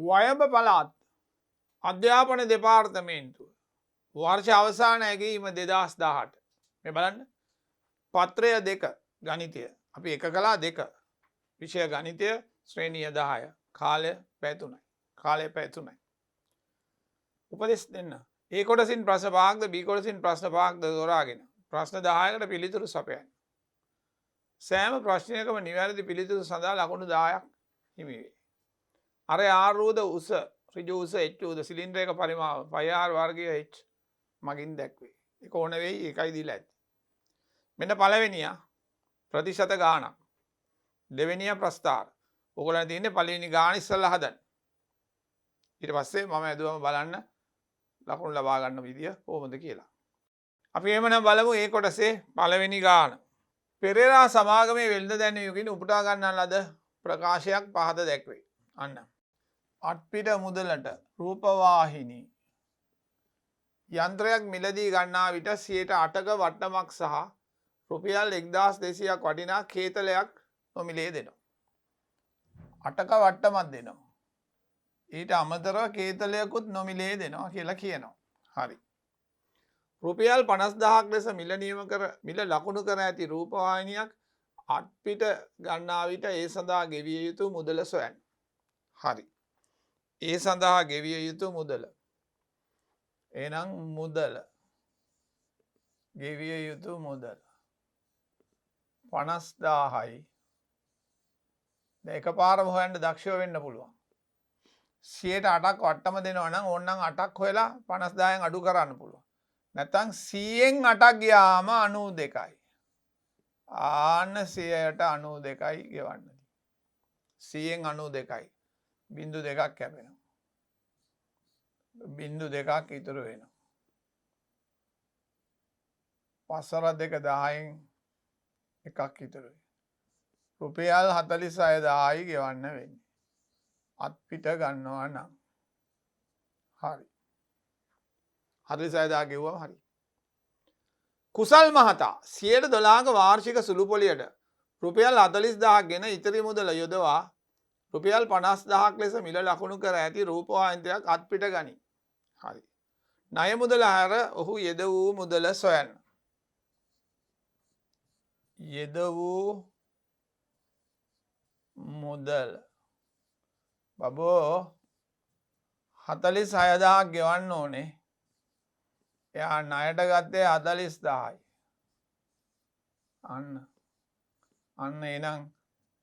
වයඹ පළාත් අධ්‍යාපන දෙපාර්තමේන්තුව වර්ෂ අවසාන ඇගීම 2018 මේ බලන්න පත්‍රය 2 ගණිතය අපි එක කළා 2 විෂය ගණිතය ශ්‍රේණිය 10 කාලය පැය 3යි කාලය පැය 3යි උපදෙස් දෙන්න ඒ කොටසින් ප්‍රශ්න 5ක්ද B කොටසින් ප්‍රශ්න 5ක්ද තෝරාගෙන ප්‍රශ්න 10කට පිළිතුරු සපයන්න සෑම ප්‍රශ්නයකම නිවැරදි පිළිතුරු සඳහා ලකුණු 10ක් හිමි වේ අර ආරූද උස ඍජු උස h උද සිලින්ඩරයක පරිමාව πr වර්ගය h මගින් දැක්වේ. ඒක ඕන වෙයි ඒකයි දීලා ඇති. මෙන්න පළවෙනියා ප්‍රතිශත ගාණක්. දෙවෙනියා ප්‍රස්ථාර. ඕගොල්ලන් තියෙන්නේ පළවෙනි ගාණ ඉස්සෙල්ලා හදන්න. ඊට පස්සේ මම ඇදුවම බලන්න ලකුණු ලබා ගන්න විදිය කොහොමද කියලා. අපි එහෙමනම් බලමු මේ කොටසේ පළවෙනි ගාණ. පෙරේරා සමාගමේ වෙළඳ දැන්වීමකින් උපුටා ගන්නා ලද ප්‍රකාශයක් පහත දැක්වේ. අන්න. අත්පිට මුදලට රූපවාහිනී යන්ත්‍රයක් මිලදී ගන්නා විට 8%ක වට්ටමක් සහ රුපියල් 1200ක් වටිනා කේතලයක් නොමිලේ දෙනවා. 8ක වට්ටමක් දෙනවා. ඊට අමතරව කේතලයකුත් නොමිලේ දෙනවා කියලා කියනවා. හරි. රුපියල් 50000ක් ලෙස මිල ලකුණු කර ඇති රූපවාහිනියක් අත්පිට ගන්නා විට ඒ සඳහා ගෙවිය යුතු මුදල සොයන්න. හරි. ඒ සඳහා ගෙවිය යුතු මුදල. එහෙනම් මුදල. ගෙවිය යුතු මුදල 50000යි. දැන් එකපාරම හොයන්න දක්ෂව වෙන්න පුළුවන්. 8%ක් වට්ටම දෙනවා නම් ඕනනම් 8ක් හොයලා 50000න් අඩු කරන්න පුළුවන්. නැත්නම් 100න් 8ක් ගියාම 92යි. ආන්න 100ට 92යි ගෙවන්න. 100න් 92යි. බිංදු 2ක් කැපෙනවා. බිංදු 2ක් ඉතුරු වෙනවා. 5 2 10න් එකක් ඉතුරු වෙනවා. රුපියල් 46000යි ගෙවන්න වෙන්නේ. අත්පිට ගන්නවා නම්. හරි. 46000 ගෙවුවම හරි. කුසල් මහතා 12ක වාර්ෂික සුළු පොලියට රුපියල් 40000ක් ගෙන ඉතිරි මුදල යොදවා රුපියල් 50000ක් ලෙස මිල ලකුණු කර ඇති රූපවාහිනියක් අත්පිට ගනී. හරි. ණය මුදල හැර ඔහු යෙද වූ මුදල සොයන්න. යෙද වූ මුදල බබෝ 46000ක් ගෙවන්න ඕනේ. එයා ණයට ගත්තේ 40000යි. අන්න එහෙනම්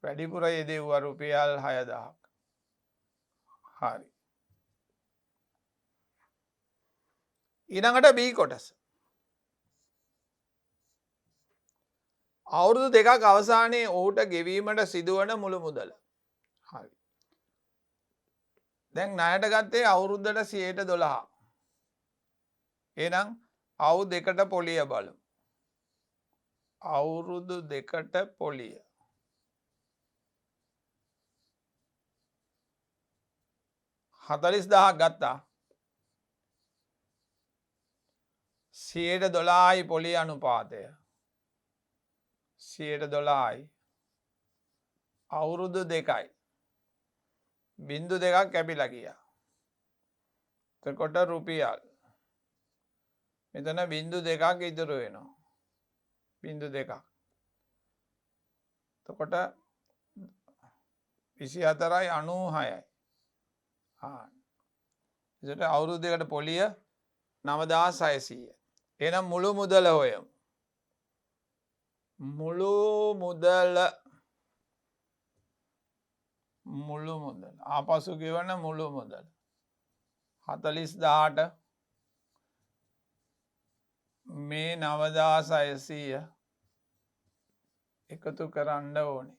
වැඩිපුර යෙදෙව්වා රුපියල් 6000ක්. හරි. ඊළඟට B කොටස. අවුරුදු 2ක් අවසානයේ ඔහුට ගෙවීමට සිදුවන මුළු මුදල. හරි. දැන් ණයට ගත්තේ අවුරුද්දට 12%. එහෙනම් අවුරුදු 2ට පොලිය බලමු. අවුරුදු 2ට පොලිය. 40000ක් ගත්තා. 12%යි පොලිය අනුපාතය. 12%යි. අවුරුදු 2යි. බිංදු 2ක් කැපිලා ගියා. එතකොට රුපියල්. මෙතන බිංදු 2ක් ඉතුරු වෙනවා. බිංදු 2ක්. එතකොට 24යි 96යි. එතකොට අවුරුදු 2කට පොලිය 9600. එහෙනම් මුළු මුදල හොයමු. මුළු මුදල ආපසු ගෙවන මුළු මුදල 40000ට මේ 9600 එකතු කරන්න ඕනේ.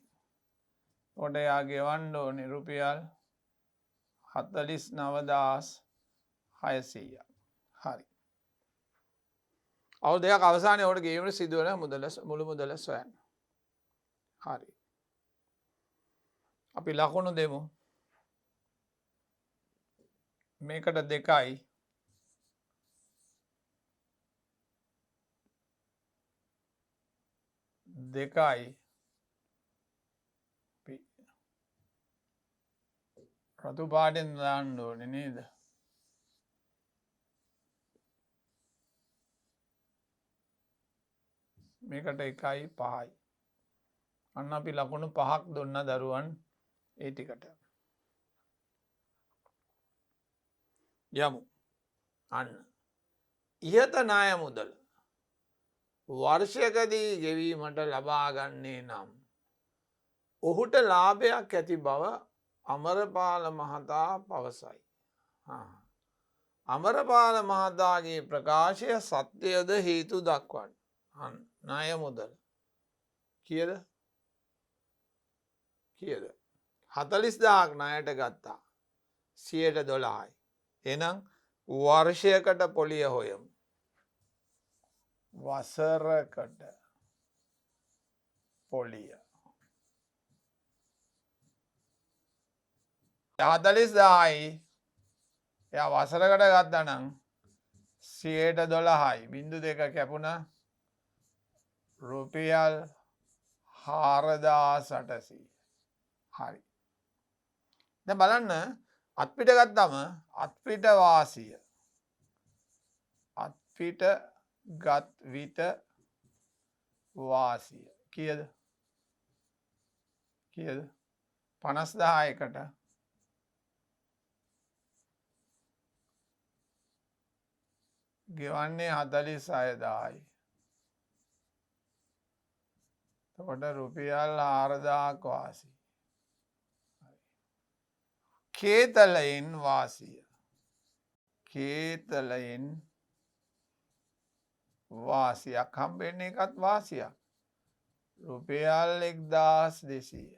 ඔඩ එයා ගෙවන්න ඕනේ රුපියල් 49600. හරි. අවුරුදු 2ක් අවසානයේ ඔහුට ගෙවීමට සිදුවන මුළු මුදල සොයන්න. හරි. අපි ලකුණු දෙමු. මේකට 2යි. දෙකයි රතු පාටෙන් දාන්න ඕනේ නේද? මේකට 1.5යි. අන්න අපි ලකුණු 5ක් දුන්න දරුවන් ඒ ටිකට. යමු. අන්න. ඉහත ණය මුදල වර්ෂයකදී ගෙවීමට ලබා ගන්නේ නම් ඔහුට ලාභයක් ඇති බව අමරපාල මහතා පවසයි. අමරපාල මහතාගේ ප්‍රකාශය සත්‍යයද හේතු දක්වන්න. ණය මුදල කියද? 40,000ක් ණයට ගත්තා. 12%යි. එනම් වර්ෂයකට පොලිය හොයමු. වසරකට පොලිය 40,000යි. එයා වසරකට ගත්තා නම් 12%යි. බිංදු 2 කැපුණා රුපියල් 4,800. හරි. දැන් බලන්න අත්පිට ගත්තම අත්පිට වාසිය. අත්පිට ගත් විට වාසිය කීයද? 50,000කට ගෙවන්නේ 46,000යි. එතකොට රුපියල් 4,000ක් වාසිය. කේතලයෙන් වාසිය. කේතලයෙන් වාසියක් හම්බෙන්නේ එකත් වාසියක්. රුපියල් 1,200යි.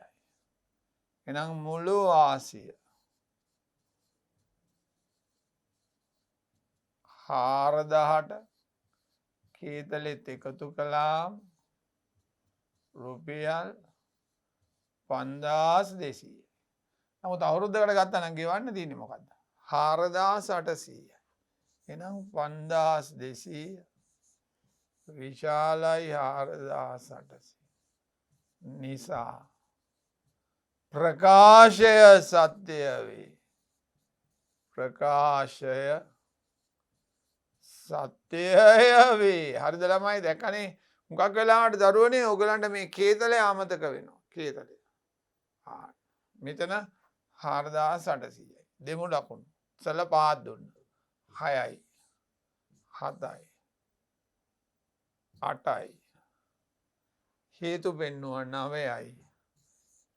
එහෙනම් මුළු වාසිය 4,000ට කේතලෙත් එකතු කළාම රුපියල් 5,200. නමුත් අවුරුද්දකට ගත්තා නම් ගෙවන්න තියෙන්නේ මොකද්ද? 4,800. එහෙනම් 5,200 විශාලයි 4,800. නිසා ප්‍රකාශය සත්‍ය වේ. ප්‍රකාශය සත්‍යය වේ. හරිද ළමයි? දැක්කනේ මුගක් වෙලාවට දරුවනේ ඔයගලන්ට මේ කේතලය අමතක වෙනවා. කේතලය. මෙතන 4,800යි. දෙමු ලකුණු. සල පාත් දුන්න. 6යි. 7යි. 8යි. හේතු පෙන්නුව 9යි.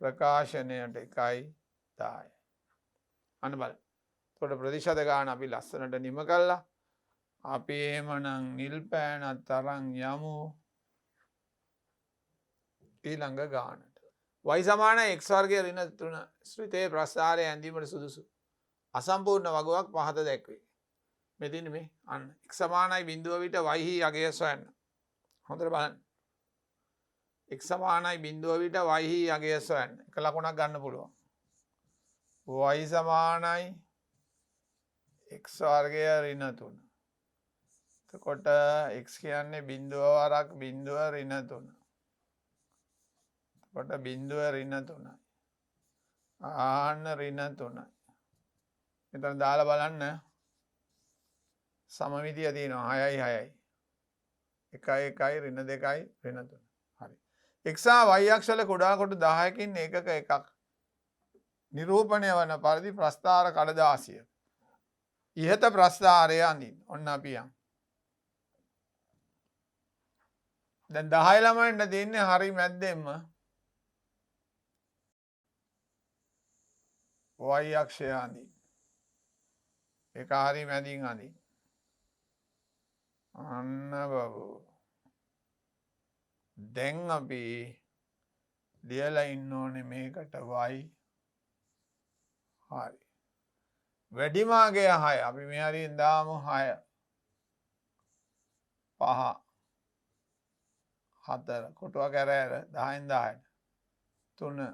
ප්‍රකාශනයට 1යි 10යි. අන්න බලන්න. එතකොට ප්‍රතිශත ගාන අපි ලස්සනට නිම කළා. අපි එහෙමනම් නිල් පෑනත් අරන් යමු ඊළඟ ගානට. y සමාන x වර්ගය ඍණ 3 ශ්‍රිතයේ ප්‍රස්ථාරය ඇඳීමට සුදුසු අසම්පූර්ණ වගුවක් පහත දැක්වේ. මෙතින් මේ අන්න x සමානයි බිඳුව විට y හි අගය සොයන්න. හොඳට බලන්න. x සමානයි බිඳුව විට y හි අගය සොයන්න. එක ලකුණක් ගන්න පුළුවන්. y සමානයි x වර්ගය ඍණ 3. එතකොට x කියන්නේ බිඳුව වරක් බිඳුව ඍණ 3. කොට බිඳුව ඍණ 3යි. ආන්න ඍණ 3යි. මෙතන දාලා බලන්න සමමිතිය තියෙනවා 6යි 6යි. 1යි 1යි ඍණ 2යි ඍණ 3. හරි. x සහ y අක්ෂ වල කුඩා කොටු 10කින් ඒකක එකක් නිරූපණය වන පරිදි ප්‍රස්ථාර කඩදාසිය. ඉහත ප්‍රස්ථාරය අඳින්න. ඔන්න අපි යන්. දැන් 10 ළමයින්ට දෙන්නේ හරි මැද්දෙන්ම y අක්ෂය අඳින්න. ඒක හරි මැදින් අඳින්න. අන්න බබෝ. දැන් අපි ලියලා ඉන්න ඕනේ මේකට y. හරි. වැඩිමාගය 6. අපි මේ හරියෙන් දාමු 6. 5 4 කොටුව කැරෑර 10න් 10ට 3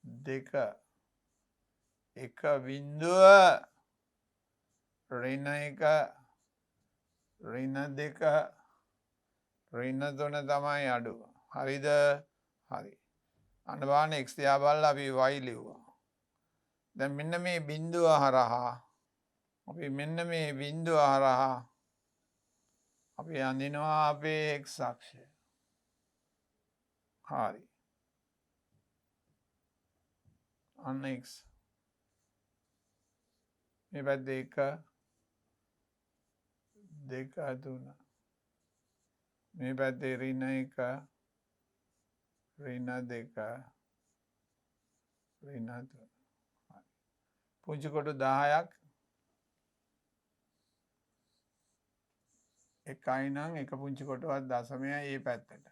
2 1 බිඳුව ඍණ 1 ඍණ 2 ඍණ 3 තමයි අඩුව. හරිද? හරි. අන්න බලන්න x දිහා බලලා අපි y ලිව්වා. දැන් මෙන්න මේ බිඳුව හරහා අපි මෙන්න මේ බිඳුව හරහා අපි අඳිනවා අපේ x අක්ෂය. හරි. අන්න x. මේ පැත්තේ 1 2 3. මේ පැත්තේ ඍණ 1 ඍණ 2 ඍණ 3. පුංචි කොටු 10ක් එකයි නම් එක පුංචි කොටුවක් දශමයයි මේ පැත්තට.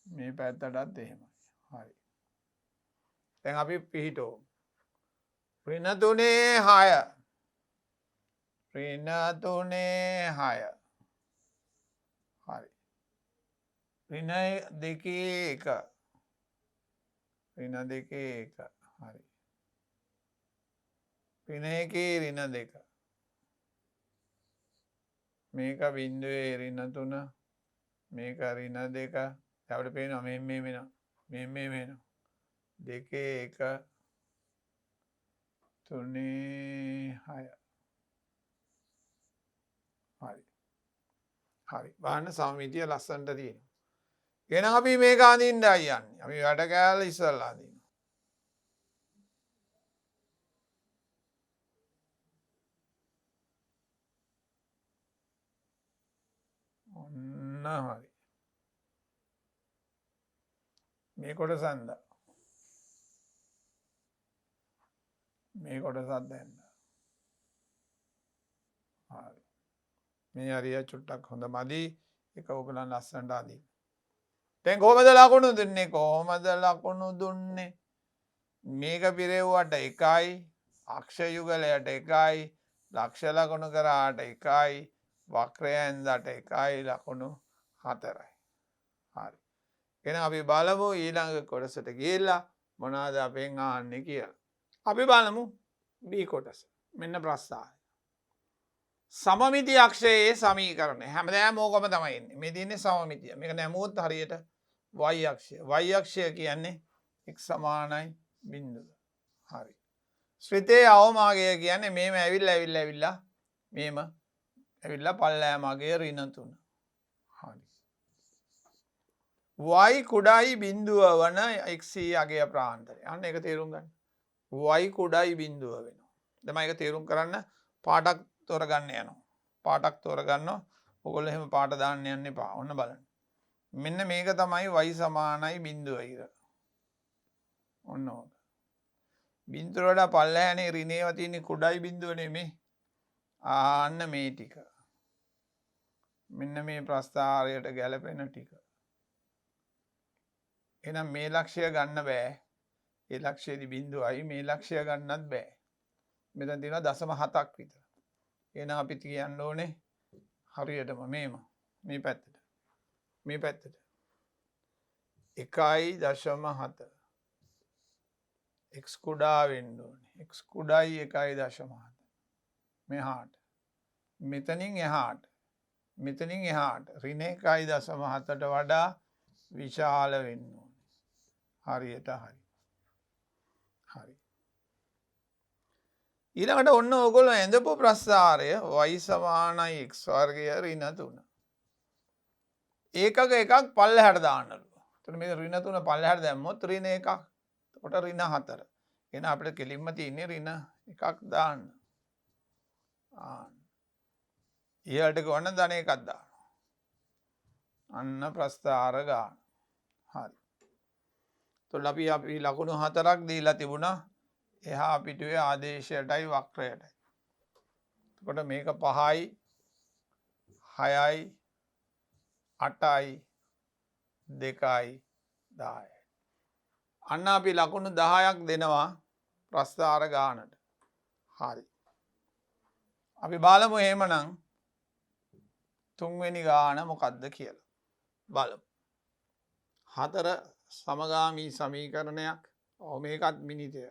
මේ පැත්තටත් එහෙමයි. හරි. දැන් අපි පිහිටෝ. ඍණ 3 6. ඍණ 3 6. හරි. ඍණ 2 1. ඍණ 2 1. හරි. ඍණ 1 ඍණ 2. මේක බිඳුවේ ඍණ 3 මේක ඍණ 2 අපිට පේනවා මේ වෙනවා මේ වෙනවා 2 1 3 6. හරි. හරි. බලන්න සමමිතිය ලස්සනට තියෙනවා. එහෙනම් අපි මේක අඳින්නයි යන්නේ. අපි වැඩ කෑල්ල ඉස්සල්ලා අඳිනවා. ඔන්න හරි. මේ කොටස අඳා. මේ කොටසත් දැන්න. හරි. මේ හරිය චුට්ටක් හොඳ මදි. ඒක ඔයගලන් ලස්සනට අඳින්න. දැන් කොහමද ලකුණු දුන්නේ? කොහමද ලකුණු දුන්නේ? මේක පිරෙව්වට 1යි, අක්ෂ යුගලයට 1යි, ලක්ෂ ලකුණු කරාට 1යි, වක්‍රය ඇඳට 1යි, ලකුණු 4යි. හරි. එහෙනම් අපි බලමු ඊළඟ කොටසට ගිහිල්ලා මොනවද අපෙන් අහන්නේ කියලා. අපි බලමු B කොටස. මෙන්න ප්‍රස්තාවය. සමමිති අක්ෂයේ සමීකරණය. හැමදාම ඕකම තමයි එන්නේ. මේ තියෙන්නේ සමමිතිය. මේක නැමුවොත් හරියට y අක්ෂය. y අක්ෂය කියන්නේ x සමානයි බිඳුව. හරි. ශ්‍රිතේ අවමාගය කියන්නේ මේම ඇවිල්ලා මේම ඇවිල්ලා පල්ලෑමගේ ඍණ 3. හරි. y කුඩායි බිඳුව වන x අගය ප්‍රාන්තරය. අන්න ඒක තේරුම් ගන්න. y කුඩායි බිඳුව වෙනවා. දැන් මම ඒක තේරුම් කරන්න පාඩක් තෝරගන්න යනවා. පාඩක් තෝරගන්නවා. ඔයගොල්ලෝ එහෙම පාඩ දාන්න යන්න එපා. ඔන්න බලන්න. මෙන්න මේක තමයි y සමානයි බිඳුව ඉර. ඔන්න ඕක. බිඳුවට වඩා පල්ලෑනේ ඍණේව තියෙන කුඩායි බිඳුව නෙමෙයි. ආන්න මේ ටික. මෙන්න මේ ප්‍රස්ථාරයට ගැලපෙන ටික. එහෙනම් මේ ලක්ෂය ගන්න බෑ. ඒ ලක්ෂයේදී බිඳුවයි මේ ලක්ෂය ගන්නත් බෑ. මෙතන තියෙනවා 0.7ක් විතර. එහෙනම් අපි කියන්න ඕනේ හරියටම මේ පැත්තට. මේ පැත්තට. 1.7. x කුඩා වෙන්න ඕනේ. x කුඩායි 1.7. මෙහාට. මෙතනින් එහාට. මෙතනින් එහාට ඍණ 1.7ට වඩා විශාල වෙන්න ඕනේ. හරියට හරි. හරි. ඊළඟට ඔන්න ඕගොල්ලෝ ඇඳපු ප්‍රස්ථාරය y සමානයි x වර්ගය ඍණ 3. ඒකක එකක් පල්ලෙහාට දාන්නලු. එතකොට මේක ඍණ 3 පල්ලෙහාට දැම්මොත් ඍණ 1ක්. එතකොට ඍණ 4. එහෙනම් අපිට කෙලින්ම තියෙන්නේ ඍණ 1ක් දාන්න. ඊළඟට ගොන්න ධන 1ක් දාන්න. අන්න ප්‍රස්ථාර ගන්න. හරි. එතකොට අපි ලකුණු 4ක් දීලා තිබුණා. එහා පිටුවේ ආදේශයටයි වක්‍රයටයි. එතකොට මේක 5යි 6යි 8යි 2යි 10යි. අන්න අපි ලකුණු 10ක් දෙනවා ප්‍රස්ථාර ගානට. හරි. අපි බලමු එහෙමනම් තුන්වෙනි ගාන මොකක්ද කියලා. බලමු. 4 සමගාමී සමීකරණයක්. මේකත් මිනිතය.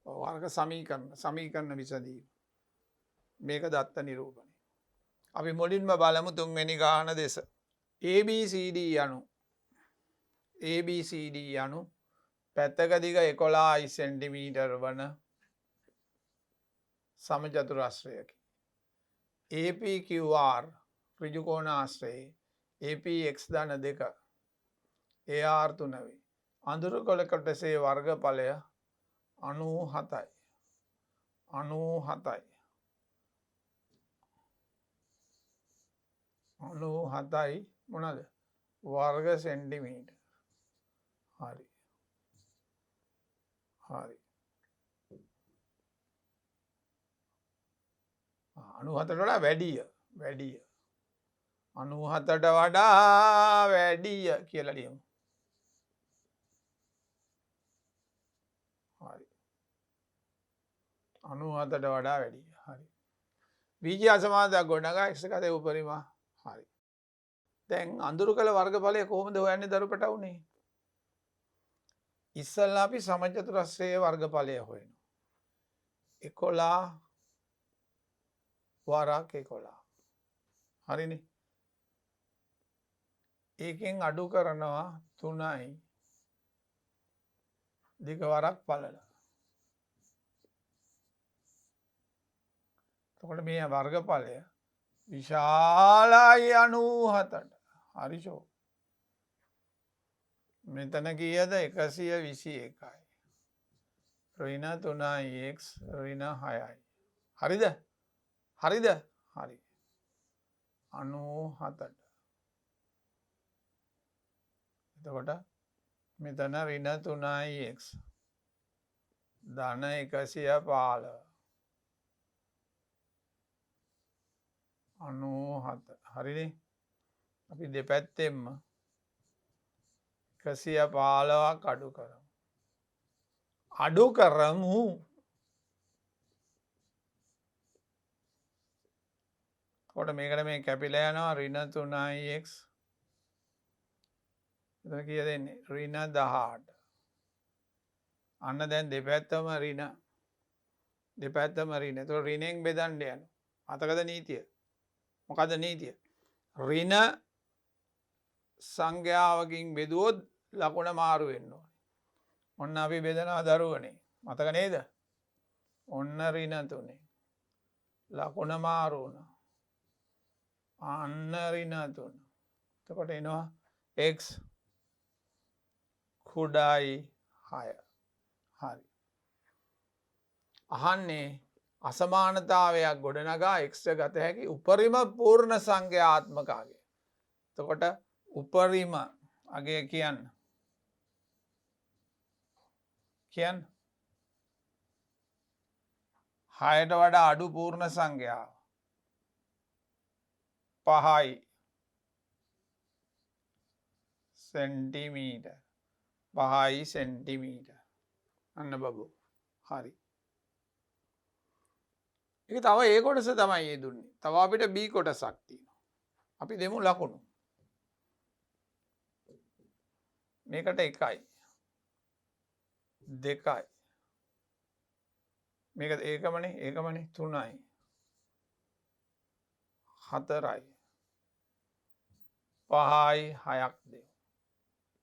වර්ග සමීකරණ විසඳීම. මේක දත්ත නිරූපණය. අපි මුලින්ම බලමු තුන්වෙනි ගාන දෙස. ABCD යනු පැත්තක දිග 11 සෙන්ටිමීටර් වන සමචතුරස්‍රයකි. APQR ඍජුකෝණාශ්‍රයේ APX ධන 2 AR 3 වේ. අඳුරු කොළ කොටසේ වර්ගඵලය 97යි. 97යි මොනවාද? වර්ග සෙන්ටිමීටර්. හරි. 97ට වඩා වැඩිය. 97ට වඩා වැඩිය කියලා ලියමු. හරි. 97ට වඩා වැඩිය. හරි. බීජ අසමානතාවක් ගොඩනගා x එකේ උපරිම. හරි. දැන් අඳුරු කළ වර්ගඵලය කොහොමද හොයන්නේ දරුපට උනේ? ඉස්සල්ලා අපි සමචතුරස්‍රයේ වර්ගඵලය හොයනවා. 11 වරක් 11. හරිනේ. ඒකෙන් අඩු කරනවා 3යි දෙක වරක් පළල. එතකොට මේ වර්ගඵලය විශාලයි 97ට. හරිෂෝ. මෙතන කීයද? 121යි. ඍණ 3යි x ඍණ 6යි. හරිද? හරි. 97ට. එතකොට මෙතන ඍණ 3යි x ධන 115 97. හරිනේ. අපි දෙපැත්තෙන්ම 115ක් අඩු කරමු. කොට මේකට මේ කැපිලා යනවා ඍණ 3යි x. එතන කීයද එන්නේ? ඍණ 18. අන්න දැන් දෙපැත්තම ඍණ. එතකොට ඍණෙන් බෙදන්න යනවා. මතකද නීතිය? මොකද නීතිය? ඍණ සංඛ්‍යාවකින් බෙදුවොත් ලකුණ මාරු වෙන්න ඕනේ. ඔන්න අපි බෙදනවා දරුවනේ. මතක නේද? ඔන්න ඍණ 3. ලකුණ මාරු වුණා. අන්න ඍණ 3. එතකොට එනවා x කුඩායි 6. හරි. අහන්නේ අසමානතාවයක් ගොඩනගා x ගත හැකි උපරිම පූර්ණ සංඛ්‍යාත්මක අගය. එතකොට උපරිම අගය කියන්න. 6ට වඩා අඩු පූර්ණ සංඛ්‍යාව 5යි සෙන්ටිමීටර්. 5යි සෙන්ටිමීටර්. අන්න බබු. හරි. ඒක තව ඒ කොටස තමයි ඒ දුන්නේ. තව අපිට B කොටසක් තියෙනවා. අපි දෙමු ලකුණු. මේකට 1යි 2යි. මේක ඒකමනේ 3යි 4යි 5යි 6ක් දෙමු.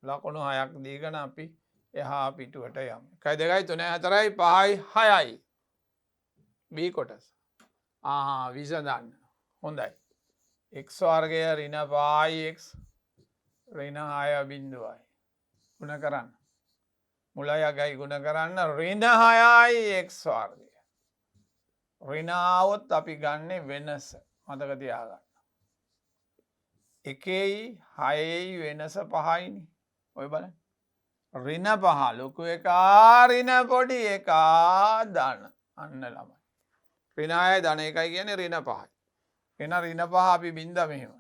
ලකුණු 6ක් දීගෙන අපි එහා පිටුවට යමු. 1 2 3 4යි 5යි 6යි. B කොටස. විසඳන්න. හොඳයි. x වර්ගය ඍණ 5x ඍණ 6 බිඳුවයි. ගුණ කරන්න. මුලයි අගයි ගුණ කරන්න ඍණ 6යි x වර්ගය. ඍණ આવොත් අපි ගන්නෙ වෙනස. මතක තියාගන්න. 1යි 6යි වෙනස 5යිනේ. ඔය බලන්න. ඍණ 5 ලොකු එකා ඍණ පොඩි එකා ධන. අන්න ළමයි. ඍණ 6යි ධන 1යි කියන්නේ ඍණ 5යි. එන ඍණ 5 අපි බින්දා මෙහෙම.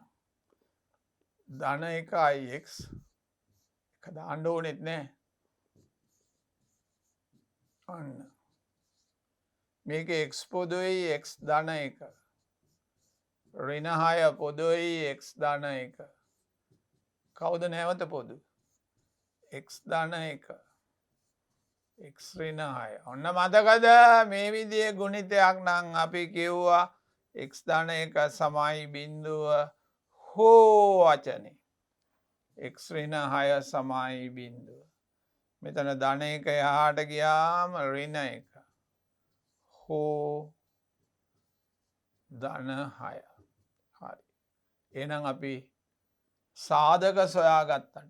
ධන 1යි x එක දාන්න ඕනෙත් නෑ. අන්න. මේක x පොදුයි x ධන 1. ඍණ 6 පොදුයි x ධන 1. කවුද නැවත පොදු? x ධන 1. x ඍණ 6. ඔන්න මතකද මේ විදිහේ ගුණිතයක් නම් අපි කිව්වා x ධන 1 සමයි බිඳුව හෝ වචනේ. x ඍණ 6 සමයි බිඳුව. මෙතන ධන 1 එහාට ගියාම ඍණ 1 හෝ ධන 6. හරි. එහෙනම් අපි සාධක සොයා ගත්තට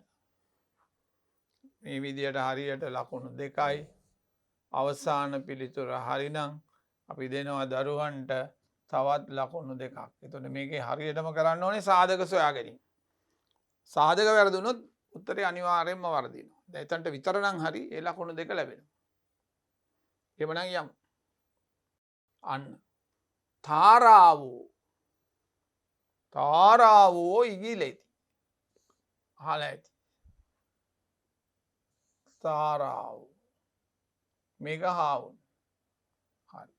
මේ විදියට හරියට ලකුණු 2යි අවසාන පිළිතුර හරිනම් අපි දෙනවා දරුවන්ට තවත් ලකුණු 2ක්. එතකොට මේකේ හරියටම කරන්න ඕනේ සාධක සොයා ගැනීම. සාධක වැරදුනොත් උත්තරේ අනිවාර්යෙන්ම වර්ධිනවා. දැන් එතනට විතර නම් හරි ඒ ලකුණු 2 ලැබෙනවා. එhmenan යමු. අන්න තාරාවෝ ඉගිලෙති. අහලා ඇති. තාරාවෝ මේක හාවුන්. හරි.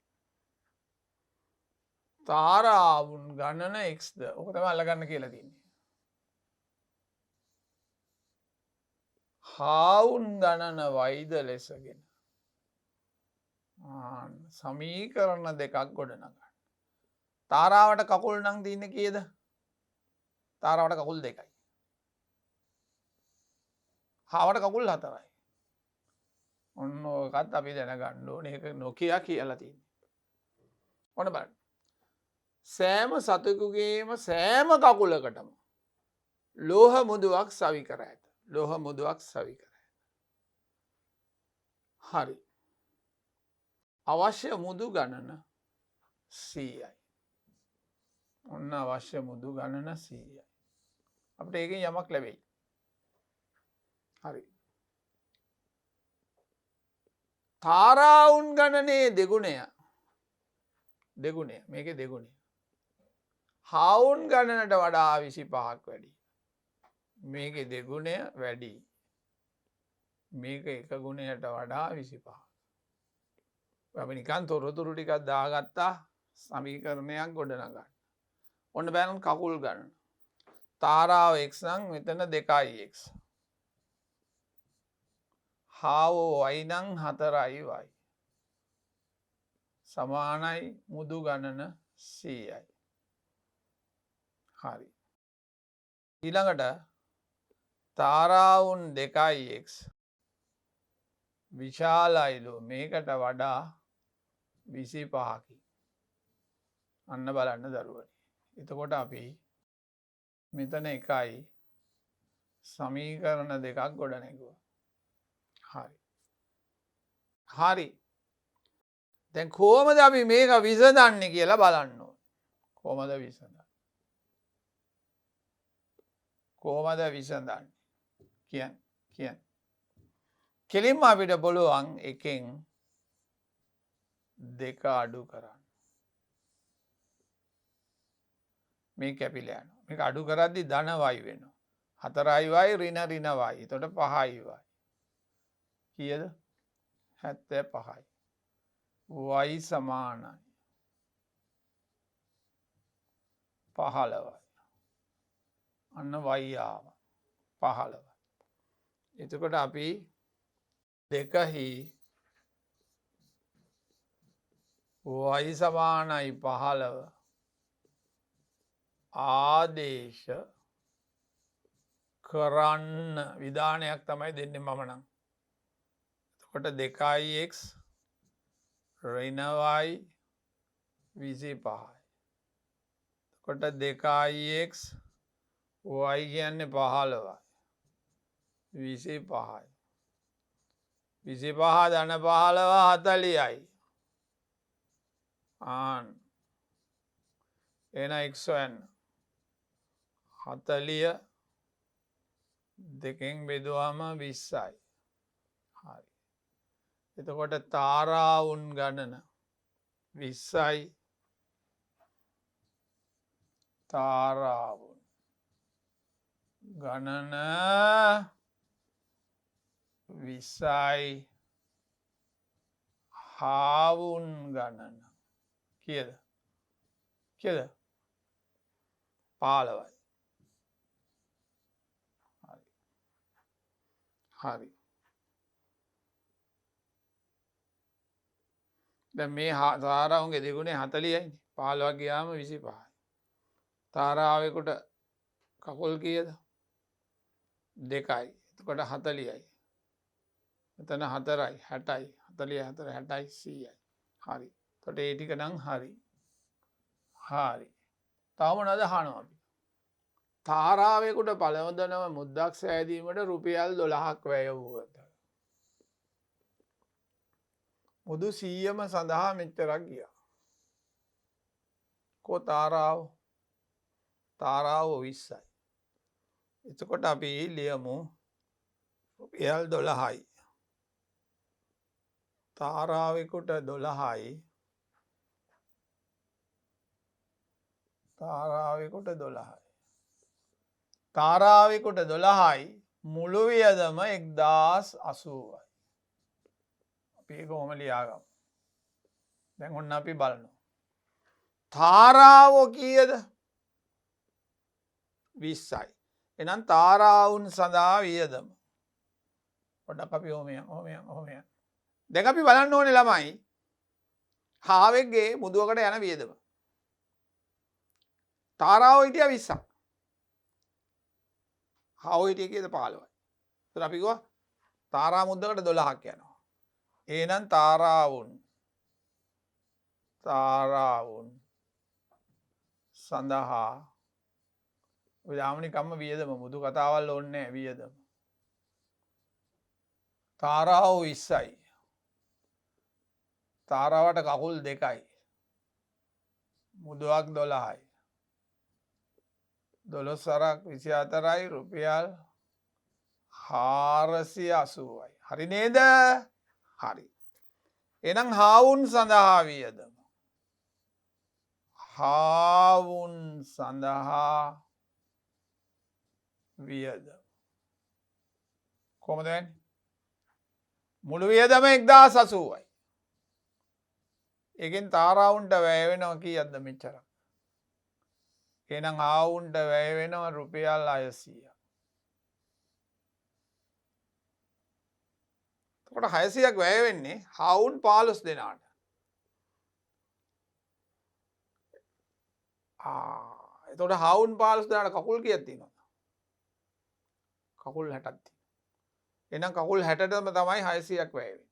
තාරාවුන් ගණන xද. ඔක තමයි අල්ලගන්න කියලා තියෙන්නේ. හාවුන් ගණන වයිද ලෙසගෙන සමීකරණ දෙකක් ගොඩනගන්න. තාරාවට කකුල් නම් තියෙන්නේ කීයද? තාරාවට කකුල් 2යි. හාවට කකුල් 4යි. ඔන්න ඔකත් අපි දැනගන්න ඕනේ. ඒක නොකිය කියලා තියෙන්නේ. ඔන්න බලන්න. සෑම සතෙකුගේම සෑම කකුලකටම ලෝහ මුදුවක් සවි කර ඇත. ලෝහ මුදුවක් සවි කර ඇත. හරි. අවශ්‍ය මුදු ගණන 100යි. ඔන්න අවශ්‍ය මුදු ගණන 100යි. අපිට ඒකෙන් යමක් ලැබෙයි. හරි. තාරාවුන් ගණනේ දෙගුණය. මේකේ දෙගුණය. හාවුන් ගණනට වඩා 25ක් වැඩි. මේකේ දෙගුණය වැඩි. මේක එක ගුණයට වඩා 25ක්. අපි නිකන් තොරතුරු ටිකක් දාගත්තා සමීකරණයක් ගොඩනගන්න. ඔන්න බලන්න කකුල් ගණන. තාරාව x නම් මෙතන 2x. හාවෝ y නම් 4y. සමානයි මුදු ගණන 100යි. හරි. ඊළඟට තාරාවුන් 2x විශාලයිලු මේකට වඩා 25කි. අන්න බලන්න දරුවනි. එතකොට අපි මෙතන එකයි සමීකරණ දෙකක් ගොඩනැගුවා. හරි. හරි. දැන් කොහොමද අපි මේක විසඳන්නේ කියලා බලන්න ඕනේ. කොහොමද විසඳන්නේ? කියන්න. කෙලින්ම අපිට පුළුවන් එකෙන් 2 අඩු කරන්න. මේ කැපිලා යනවා. මේක අඩු කරද්දි ධන y වෙනවා. 4y ඍණ y. එතකොට 5y. කීයද? 75යි. y සමානයි 15යි. අන්න y ආවා 15යි. එතකොට අපි 2හි y සමානයි 15 ආදේශ කරන්න විධානයක් තමයි දෙන්නේ මම නම්. එතකොට 2x ඍණ y 25යි. එතකොට 2x y කියන්නේ 15යි. 25යි. 25 ධන 15 40යි. එන x හොයන්න. 40 දෙකෙන් බෙදුවම 20යි. හරි. එතකොට තාරාවුන් ගණන 20යි. තාරාවුන් ගණන 20යි. හාවුන් ගණන කීයද? 15යි. හරි. දැන් මේ තාරාවුන්ගේ දෙගුණේ 40යි. 15 ගියාම 25යි. තාරාවෙකුට කකුල් කීයද? 2යි. එතකොට 40යි. මෙතන 4යි 60යි 44 60යි 100යි. හරි. එතකොට ඒ ටික නම් හරි. හරි. තව මොනවද අහනවා අපි? තාරාවෙකුට පළමුදනම මුද්දක් සෑදීමට රුපියල් 12ක් වැය වුවද මුදු 100ම සඳහා මෙච්චරක් ගියා. කෝ තාරාව? තාරාව 20යි. එතකොට අපි ලියමු රුපියල් 12යි. තාරාවෙකුට 12යි. තාරාවෙකුට 12යි. තාරාවෙකුට 12යි මුළු වියදම 1080යි. අපි ඒක කොහොම ලියාගමු. දැන් ඔන්න අපි බලනවා. තාරාව කීයද? 20යි. එහෙනම් තාරාවුන් සඳහා වියදම. පොඩ්ඩක් අපි ඔහොම යමු. දැන් අපි බලන්න ඕනේ ළමයි හාවෙක්ගේ මුදුවකට යන වියදම. තාරාව හිටියා 20ක්. හාව හිටියේ කීයද 15යි. ඒතර අපි කිව්වා තාරා මුද්දකට 12ක් යනවා. එහෙනම් තාරාවුන් සඳහා යාමනිකම්ම වියදම මුදු කතාවල් ඕනේ නැහැ වියදම. තාරාව 20යි. තාරාවට කකුල් 2යි. මුදුවක් 12යි. 12 වරක් 24යි රුපියල් 480යි. හරි නේද? හරි. එහෙනම් හාවුන් සඳහා වියදම. හාවුන් සඳහා වියදම. කොහොමද වෙන්නේ? මුළු වියදම 1080යි. ඒකෙන් තාරාවුන්ට වැය වෙනවා කීයක්ද මෙච්චර? එහෙනම් ආවුන්ට වැය වෙනවා රුපියල් 600ක්. එතකොට 600ක් වැය වෙන්නේ ආවුන් 15 දෙනාට. එතකොට ආවුන් 15 දෙනාට කකුල් කීයක් තියෙනවද? කකුල් 60ක් තියෙනවා. එහෙනම් කකුල් 60ටම තමයි 600ක් වැය වෙන්නේ.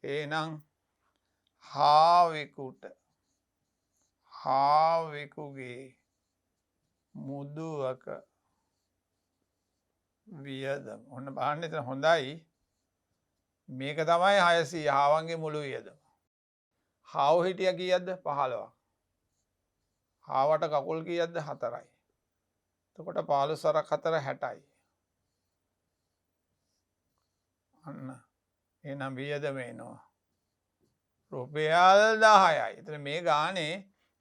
එහෙනම් හාවෙකුගේ මුදුවක වියදම. ඔන්න බලන්න එතන හොඳයි. මේක තමයි 600 හාවන්ගේ මුළු වියදම. හාව හිටියා කීයක්ද? 15ක්. හාවට කකුල් කීයක්ද? 4යි. එතකොට 15 වරක් 4 60යි. අන්න එහෙනම් වියදම එනවා රුපියල් 10යි. එතන මේ ගානේ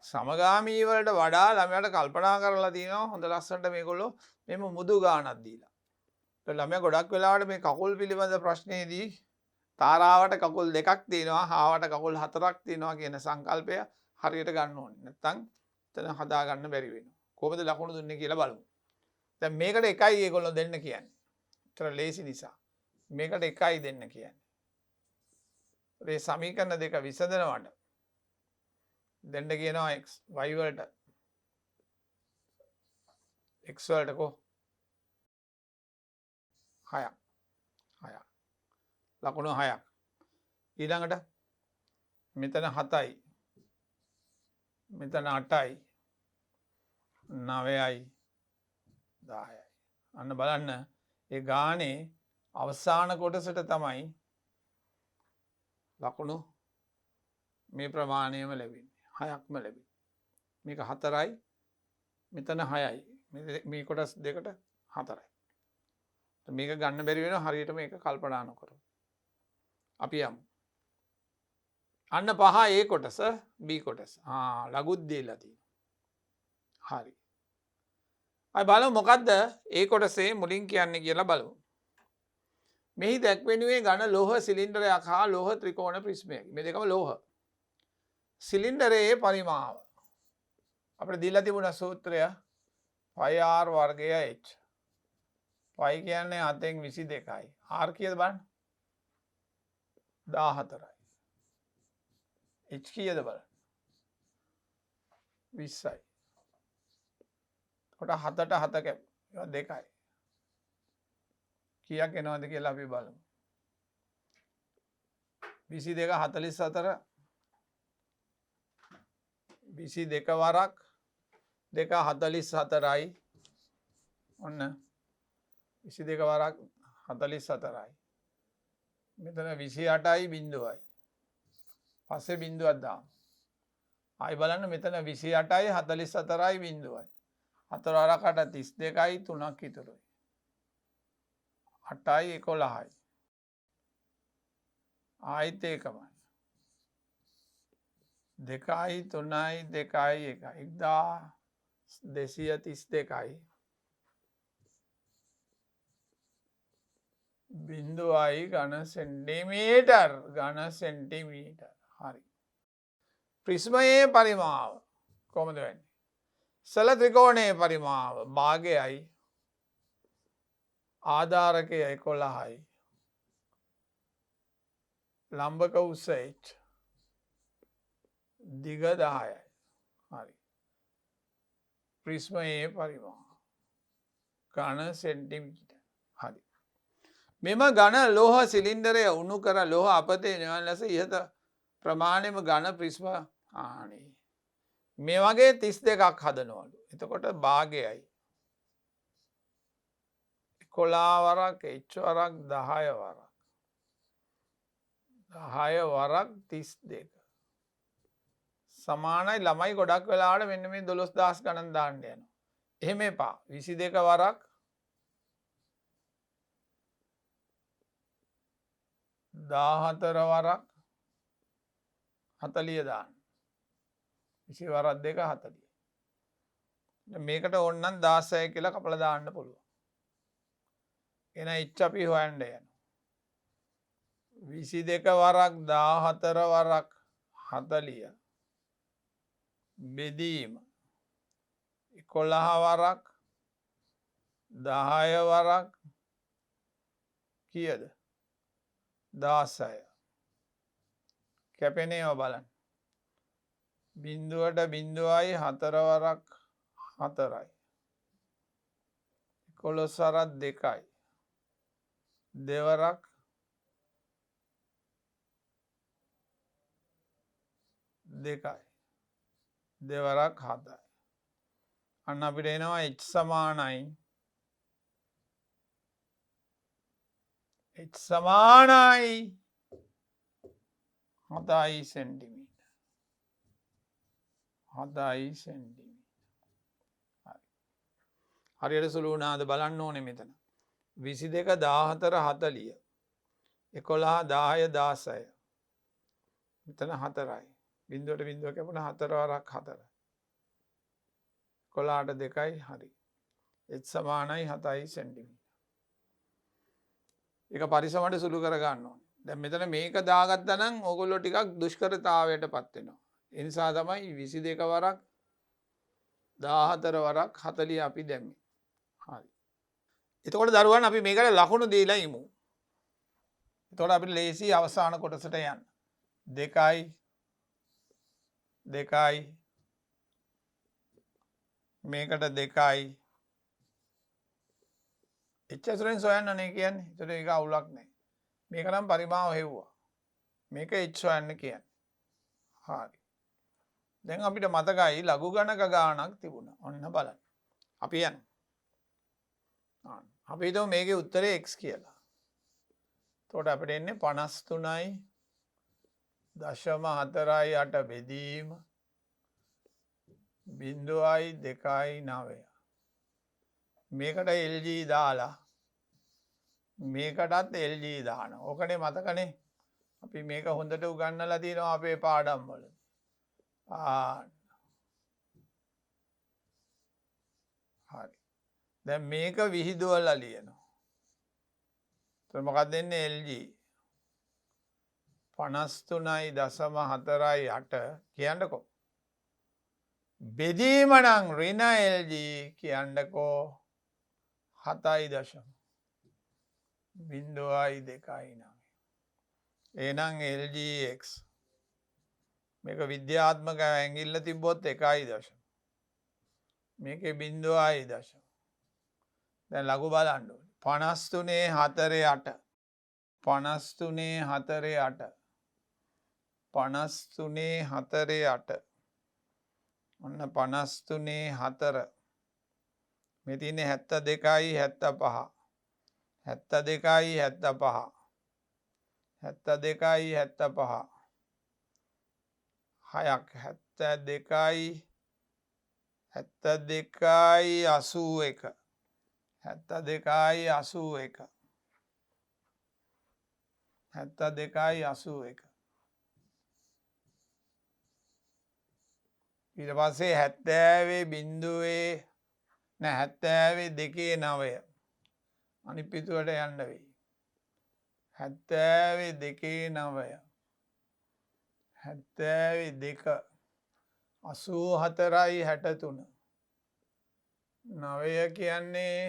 සමගාමී වලට වඩා ළමයාට කල්පනා කරලා තියෙනවා හොඳ ලස්සනට මේගොල්ලෝ මෙහෙම මුදු ගාණක් දීලා. ඒත් ළමයා ගොඩක් වෙලාවට මේ කකුල් පිළිබඳ ප්‍රශ්නේදී තාරාවට කකුල් 2ක් තියෙනවා, හාවට කකුල් 4ක් තියෙනවා කියන සංකල්පය හරියට ගන්න ඕනේ. නැත්තම් එතන හදා ගන්න බැරි වෙනවා. කොහොමද ලකුණු දුන්නේ කියලා බලමු. දැන් මේකට 1යි ඒගොල්ලෝ දෙන්න කියන්නේ. ඒතර ලේසි නිසා. මේකට 1යි දෙන්න කියන්නේ. මේ සමීකරණ දෙක විසඳනවට දෙන්න කියනවා x y වලට x වලට කො 6ක් ලකුණු 6ක් ඊළඟට මෙතන 7යි මෙතන 8යි 9යි 10යි. අන්න බලන්න ඒ ගානේ අවසාන කොටසට තමයි ලකුණු මේ ප්‍රමාණයම ලැබෙන්නේ. 6ක්ම ලැබෙන්නේ. මේක 4යි මෙතන 6යි මේ කොටස් දෙකට 4යි. මේක ගන්න බැරි වෙනවා හරියට මේක කල්පනා නොකරොත්. අපි යමු. අන්න 5 A කොටස B කොටස. ලඝුත් දීලා තියෙනවා. හරි. අපි බලමු මොකද්ද A කොටසේ මුලින් කියන්නේ කියලා බලමු. මෙහි දැක්වෙනුයේ ඝන ලෝහ සිලින්ඩරයක් හා ලෝහ ත්‍රිකෝණ ප්‍රිස්මයක්. මේ දෙකම ලෝහ. සිලින්ඩරයේ පරිමාව අපිට දීලා තිබුණ සූත්‍රය πr වර්ගය h. π කියන්නේ 7න් 22යි. r කීයද බලන්න? 14යි. h කීයද බලන්න? 20යි. කොට 7ට 7 කැප. ඒවා 2යි. කීයක් එනවද කියලා අපි බලමු. 22 44 22 වරක් 2 44යි. ඔන්න 22 වරක් 44යි. මෙතන 28යි බිඳුවයි. පස්සේ බිඳුවක් දාමු. ආයි බලන්න මෙතන 28යි 44යි බිඳුවයි. 4 වරකට 32යි 3ක් ඉතුරුයි. 8යි 11යි. ආයිත් ඒකමයි. 2යි 3යි 2යි 1යි 1232යි. බිඳුවයි ඝන සෙන්ටිමීටර් හරි. ප්‍රිස්මයේ පරිමාව කොහොමද වෙන්නේ? සල ත්‍රිකෝණයේ පරිමාව භාගයයි ආධාරකය 11යි ලම්බක උස h දිග 10යි. හරි. ප්‍රිස්මයේ පරිමාව ඝන සෙන්ටිමීටර්. හරි. මෙම ඝන ලෝහ සිලින්ඩරය උණු කර ලෝහ අපතේ නිවන් ලෙස ඉහත ප්‍රමාණයම ඝන ප්‍රිස්ම මේ වගේ 32ක් හදනවලු. එතකොට භාගයයි 11 වරක් h වරක් 10 වරක් 10 වරක් 32 සමානයි. ළමයි ගොඩක් වෙලාවට මෙන්න මේ 12000 ගණන් දාන්න යනවා. එහෙම එපා. 22 වරක් 14 වරක් 40 දාන්න. 20 වරක් 2 40. මේකට ඕනනම් 16 කියලා කපලා දාන්න පුළුවන්. එන h අපි හොයන්න යනවා. 22 වරක් 14 වරක් 40 බෙදීම 11 වරක් 10 වරක් කීයද? 16. කැපෙනේව බලන්න. බිඳුවට බිඳුවයි 4 වරක් 4යි. 11 වරක් 2යි. දෙවරක් 2යි. දෙවරක් 7යි. අන්න අපිට එනවා h සමානයි 7යි සෙන්ටිමීටර්. 7යි සෙන්ටිමීටර්. හරියට සුළු වුණාද බලන්න ඕනේ මෙතන. 22 14 40 11 10 16 මෙතන 4යි. බිඳුවට බිඳුව කැපුණ 4 වරක් 4යි. 11ට 2යි හරි. h සමානයි 7යි සෙන්ටිමීටර්. ඒක පරිස්සමට සුළු කර ගන්න ඕනේ. දැන් මෙතන මේක දාගත්තා නම් ඕගොල්ලෝ ටිකක් දුෂ්කරතාවයටපත් වෙනවා. ඒ නිසා තමයි 22 වරක් 14 වරක් 40 අපි දැම්මේ. හරි. එතකොට දරුවන් අපි මේකට ලකුණු දීලා ඉමු. එතකොට අපිට ලේසි අවසාන කොටසට යන්න. 2යි 2යි මේකට 2යි එච්චසුරෙන් සොයන්න නේ කියන්නේ. ඒතර ඒක අවුලක් නැහැ. මේක නම් පරිමාව හෙව්වා. මේක h හොයන්න කියන්නේ. හරි. දැන් අපිට මතකයි ලඝු ගණක ගානක් තිබුණා. ඔන්න බලන්න. අපි යන්න. අපි හිතමු මේකේ උත්තරේ x කියලා. එතකොට අපිට එන්නේ 53යි 0.48 බෙදීම 0යි 2යි 9. මේකට LG දාලා මේකටත් LG දානවා. ඕකනේ මතකනේ. අපි මේක හොඳට උගන්වලා තියෙනවා අපේ පාඩම් වල. හරි. දැන් මේක විහිදුවලා ලියනවා. එතකොට මොකක්ද දෙන්නේ LG 53.48 කියන්නකෝ. බෙදීම නම් ඍණ LG කියන්නකෝ 7.0.2.9. එහෙනම් LGX මේක විද්‍යාත්මක ඇඟිල්ල තිබ්බොත් 1.0. මේකේ 0.0. දැන් ලඝු බලන්න ඕනේ. 53.48 53.48 53.48 ඔන්න 53 4 මේ තියෙන්නේ 72යි 75 72යි 75 72යි 75 හයක් 72යි 72යි 81 72යි 81 72යි 81 ඊට පස්සේ 70 බිංදුවේ නෑ 72 9 අනිත් පිටුවට යන්න වෙයි 72 9 72 84යි 63 9 කියන්නේ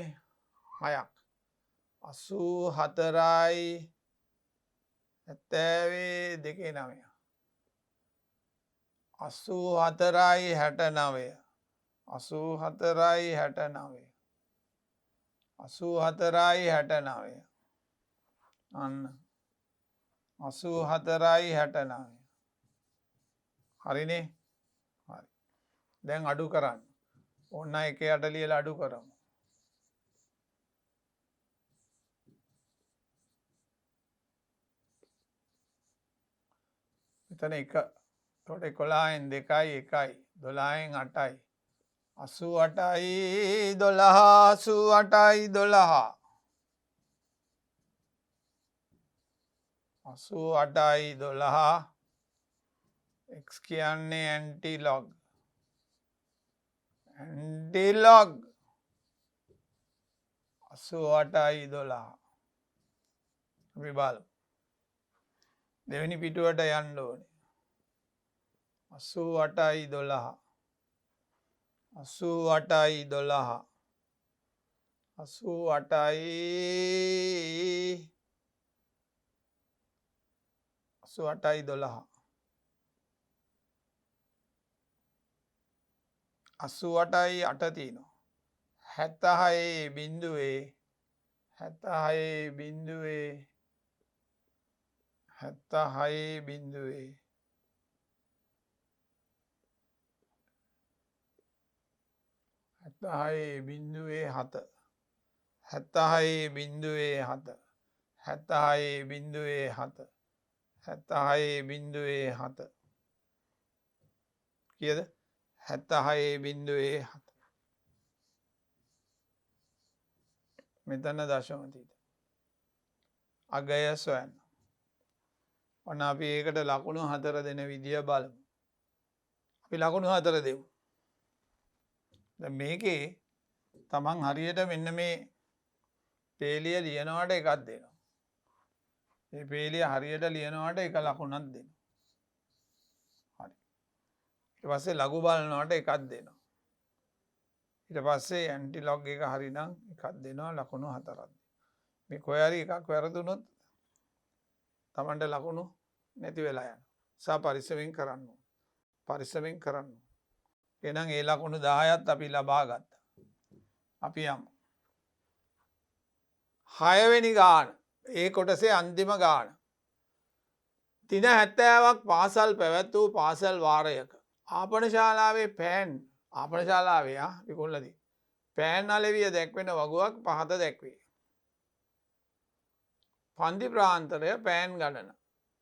6ක් 84යි 72 9 84යි 69 84යි 69 84යි 69 අන්න 84යි 69 හරිනේ හරි දැන් අඩු කරන්න ඔන්න එක යට ලියලා අඩු කරමු මෙතන එක එතකොට 11න් 2යි 1යි 12න් 8යි 88යි 12 88යි 12 88යි 12 x කියන්නේ ඇන්ටිලොග් 88යි 12 අපි බලමු දෙවෙනි පිටුවට යන්න ඕනේ 88යි 12 88යි 12 88යි 88යි 12 88යි 8 තියෙනවා 76 බිංදුවේ 76 බිංදුවේ 76 බිංදුවේ 76 බිංදුවේ 7 76 බිංදුවේ 7 76 බිංදුවේ 7 76 බිංදුවේ 7 කීයද 76 බිංදුවේ 7 මෙතන දශම තියෙද අගය සොයන්න ඔන්න අපි ඒකට ලකුණු 4 දෙන විදිය බලමු අපි ලකුණු 4 දෙමු දැන් මේකේ තමන් හරියට මෙන්න මේ පේලිය ලියනවාට එකක් දෙනවා මේ පේලිය හරියට ලියනවාට එක ලකුණක් දෙනවා හරි ඊට පස්සේ ලඝු බලනවාට එකක් දෙනවා ඊට පස්සේ ඇන්ටිලොග් එක හරිනම් එකක් දෙනවා ලකුණු 4ක් මේ කොහේ හරි එකක් වැරදුනොත් තමන්ට ලකුණු නැති වෙලා යනවා සා පරිස්සමෙන් කරන්න පරිස්සමෙන් කරන්න එහෙනම් ඒ ලකුණු 10ත් අපි ලබා ගත්තා අපි යමු 6 වෙනි ගාන ඒ කොටසේ අන්තිම ගාන දින 70ක් පාසල් පැවැත් වූ පාසල් වාරයක ආපන ශාලාවේ ආපන ශාලාවේ විකුණලදී පෑන් අලෙවිය දැක්වෙන වගුවක් පහත දැක්වේ පන්ති ප්‍රාන්තරය පෑන් ගණන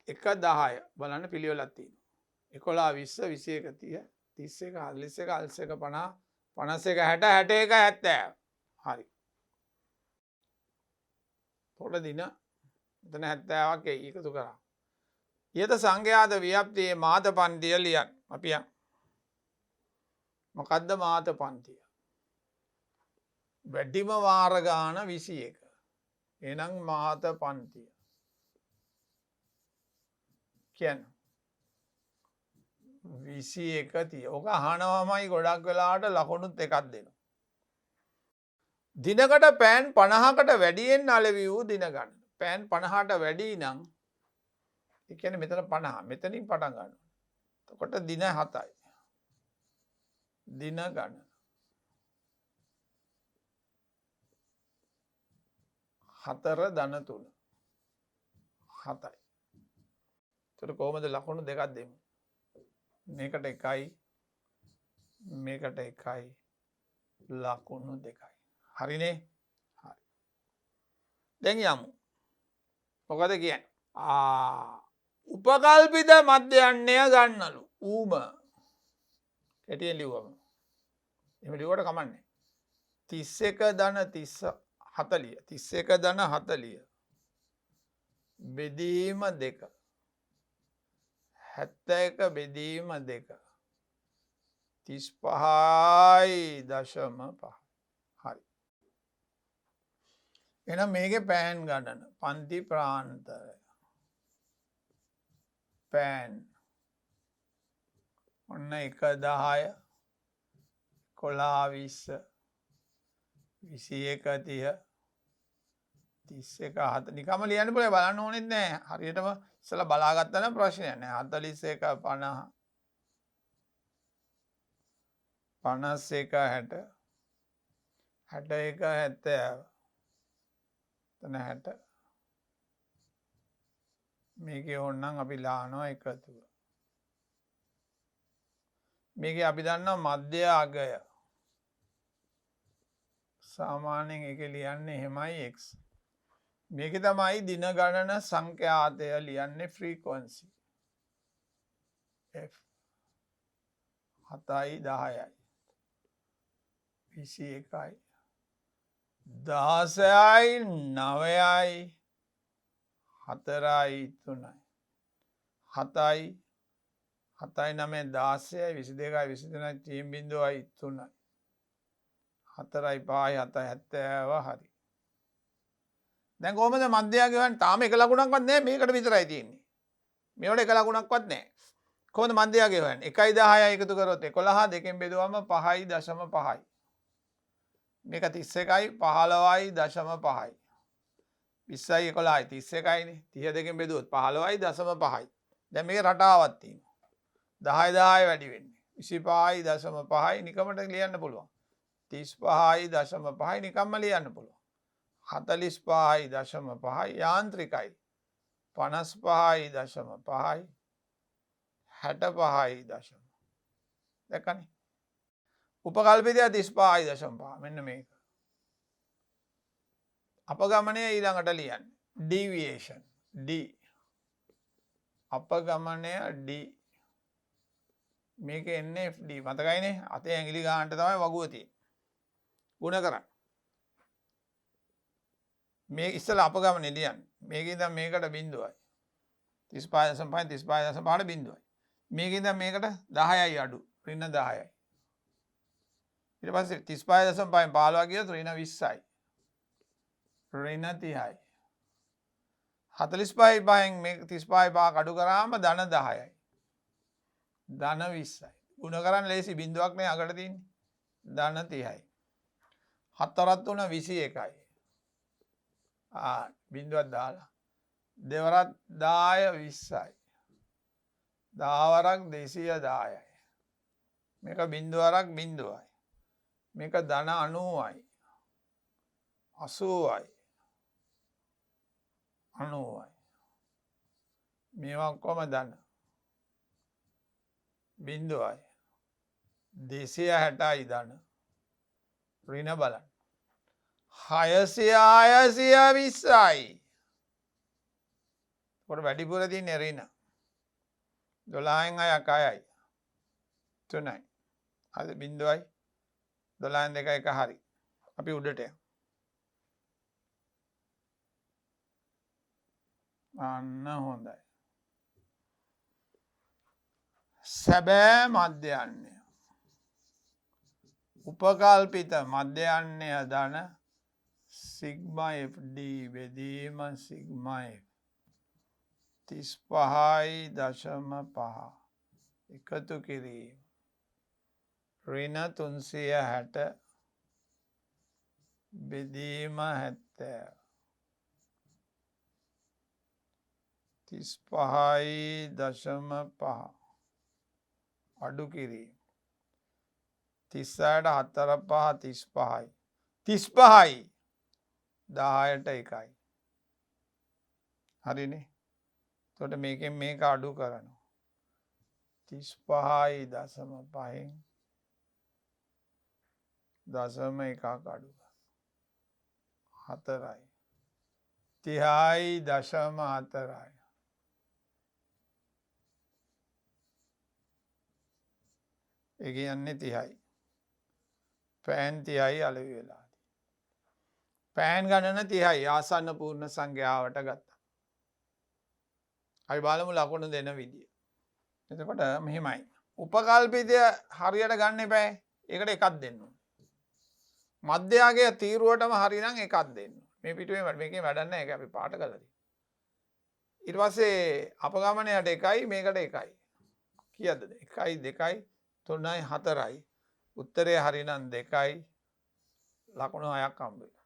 1 10 බලන්න පිළිවෙලක් තියෙනවා 11 20 21 30 31 41 41 50 51 60 61 70 හරි පොඩ දින මෙතන 70ක් එකතු කරා ඊට සංඛ්‍යාත ව්‍යාප්තියේ මාත පන්තිය ලියන්න අපි යන් මොකද්ද මාත පන්තිය වැඩිම වාර ගාන 21 එහෙනම් මාත පන්තිය කියන්නේ 21 තිය. ඔක අහනවාමයි ගොඩක් වෙලාවට ලකුණුත් එකක් දෙනවා. දිනකට පෑන් 50කට වැඩියෙන් අලෙවි වූ දින ගණන. පෑන් 50ට වැඩි නම් ඒ කියන්නේ මෙතන 50 මෙතනින් පටන් ගන්නවා. එතකොට දින 7යි. දින ගණන 4 ධන 3 7යි. එතකොට කොහොමද ලකුණු දෙකක් දෙමු? මේකට 1යි මේකට එකයි ලකුණු දෙකයි. හරිනේ? හරි. දැන් යමු. මොකද කියන්නේ? උපකල්පිත මධ්‍යයන්නය ගන්නලු. ඌම කෙටියෙන් ලිව්වම. එහෙම ලිව්වට කමන්නේ. 31 ධන 30 40 31 ධන 40 බෙදීම 2 71 බෙදීම 2 35.5. හරි. එහෙනම් මේකේ පෑන් ගණන පන්ති ප්‍රාන්තරය පෑන් ඔන්න 1 10 11 20 21 30 31 නිකම්ම ලියන්න පුළුවන් බලන්න ඕනෙත් නෑ. හරියටම ඉස්සලා බලාගත්තා නම් ප්‍රශ්නයක් නෑ. 41 50 51 60 61 70 60 මේකේ ඕනනම් අපි ලානවා එකතුව. මේකේ අපි දන්නවා මධ්‍ය අගය. සාමාන්‍යයෙන් ඒකේ ලියන්නේ එහෙමයි x. මේකේ තමයි දින ගණන සංඛ්‍යාතය ලියන්නේ ෆ්‍රීකවන්සි. f 7යි 10යි 21යි 16යි 9යි 4යි 3යි 7යි 7යි 9යි 16යි 22යි 23යි 3.3යි 4යි 5යි 7යි 70 හරි. දැන් කොහමද මධ්‍යය ගෙවන්නේ? තාම එක ලකුණක්වත් නැහැ. මේකට විතරයි තියෙන්නේ. මේවට එක ලකුණක්වත් නැහැ. කොහොමද මධ්‍යය ගෙවන්නේ? 1යි 10යි එකතු කරොත් 11 දෙකෙන් බෙදුවම 5.5යි. මේක 31යි 15යි 0.5යි. 20යි 11යි 31යිනේ. 30 දෙකෙන් බෙදුවොත් 15.5යි. දැන් මේක රටාවක් තියෙනවා. 10යි 10යි වැඩි වෙන්නේ. 25යි 0.5යි නිකමට ලියන්න පුළුවන්. 35යි 0.5යි නිකම්ම ලියන්න පුළුවන්. 45යි 0.5යි යාන්ත්‍රිකයි. 55යි 0.5යි 65යි 0. දැක්කනේ? උපකල්පිතය 35යි 0.5. මෙන්න මේක. අපගමනය ඊළඟට ලියන්න. ඩීවියේෂන් D. අපගමනය D. මේක NFD මතකයිනේ? අතේ ඇඟිලි ගන්නට තමයි වගුව තියෙන්නේ. ගුණ කරන්න. මේ ඉස්සෙල්ලා අපගමනේ ලියන්න. මේකෙන් ඉඳන් මේකට බිඳුවයි. 35.5 35.5 බිඳුවයි. මේකෙන් ඉඳන් මේකට 10යි අඩු. ඍණ 10යි. ඊට පස්සේ 35.5 15 ගියොත් ඍණ 20යි. ඍණ 30යි. 45.5න් මේක 35.5 අඩු කරාම ධන 10යි. ධන 20යි. ගුණ කරන්න ලේසි බිඳුවක් නේ අගට තියෙන්නේ. ධන 30යි. 4 3 21යි. බිඳුවක් දාලා. දෙවරක් 10 20යි. 10 වරක් 210යි. මේක බිඳුවරක් බිඳුවයි. මේක ධන 90යි. 80යි. 90යි. මේවා ඔක්කොම ධන. බිඳුවයි. 260යි ධන. ඍණ බලන්න. 620යි. කොට වැඩිපුර තියෙන්නේ ඍණ. 12න් 6ක් 6යි. 3යි. අද බිඳුවයි 12න් 2යි 1 හරි. අපි උඩට යමු. අන්න හොඳයි. සැබෑ මධ්‍යයන්නය. උපකල්පිත මධ්‍යයන්නය ධන සිග්මා FD බෙදීම සිග්මා F 35.5 එකතු කිරීම ඍණ 360 බෙදීම 70 35.5 අඩු කිරීම 36ට 4 5 35යි 35යි 10ට 1යි හරිනේ. එතකොට මේකෙන් මේක අඩු කරනවා 35.5න් දශම එකක් අඩු 4යි 30.4යි ඒ කියන්නේ 30යි පෑන් 30යි අලෙවි වෙලා පෑන් ගණන 30යි ආසන්න පූර්ණ සංඛ්‍යාවට ගත්තා. අපි බලමු ලකුණු දෙන විදිය. එතකොට මෙහිමයි. උපකල්පිතය හරියට ගන්න එපා. ඒකට එකක් දෙන්න ඕනේ. මධ්‍යයාගේ තීරුවටම හරිනම් එකක් දෙන්න. මේ පිටුවේ මේකේ වැඩක් නැහැ. ඒක අපි පාට කරලා තියෙනවා. ඊට පස්සේ අපගමනයට එකයි මේකට එකයි. කීයද? 1යි 2යි 3යි 4යි. උත්තරේ හරිනම් 2යි ලකුණු 6ක් හම්බ වෙනවා.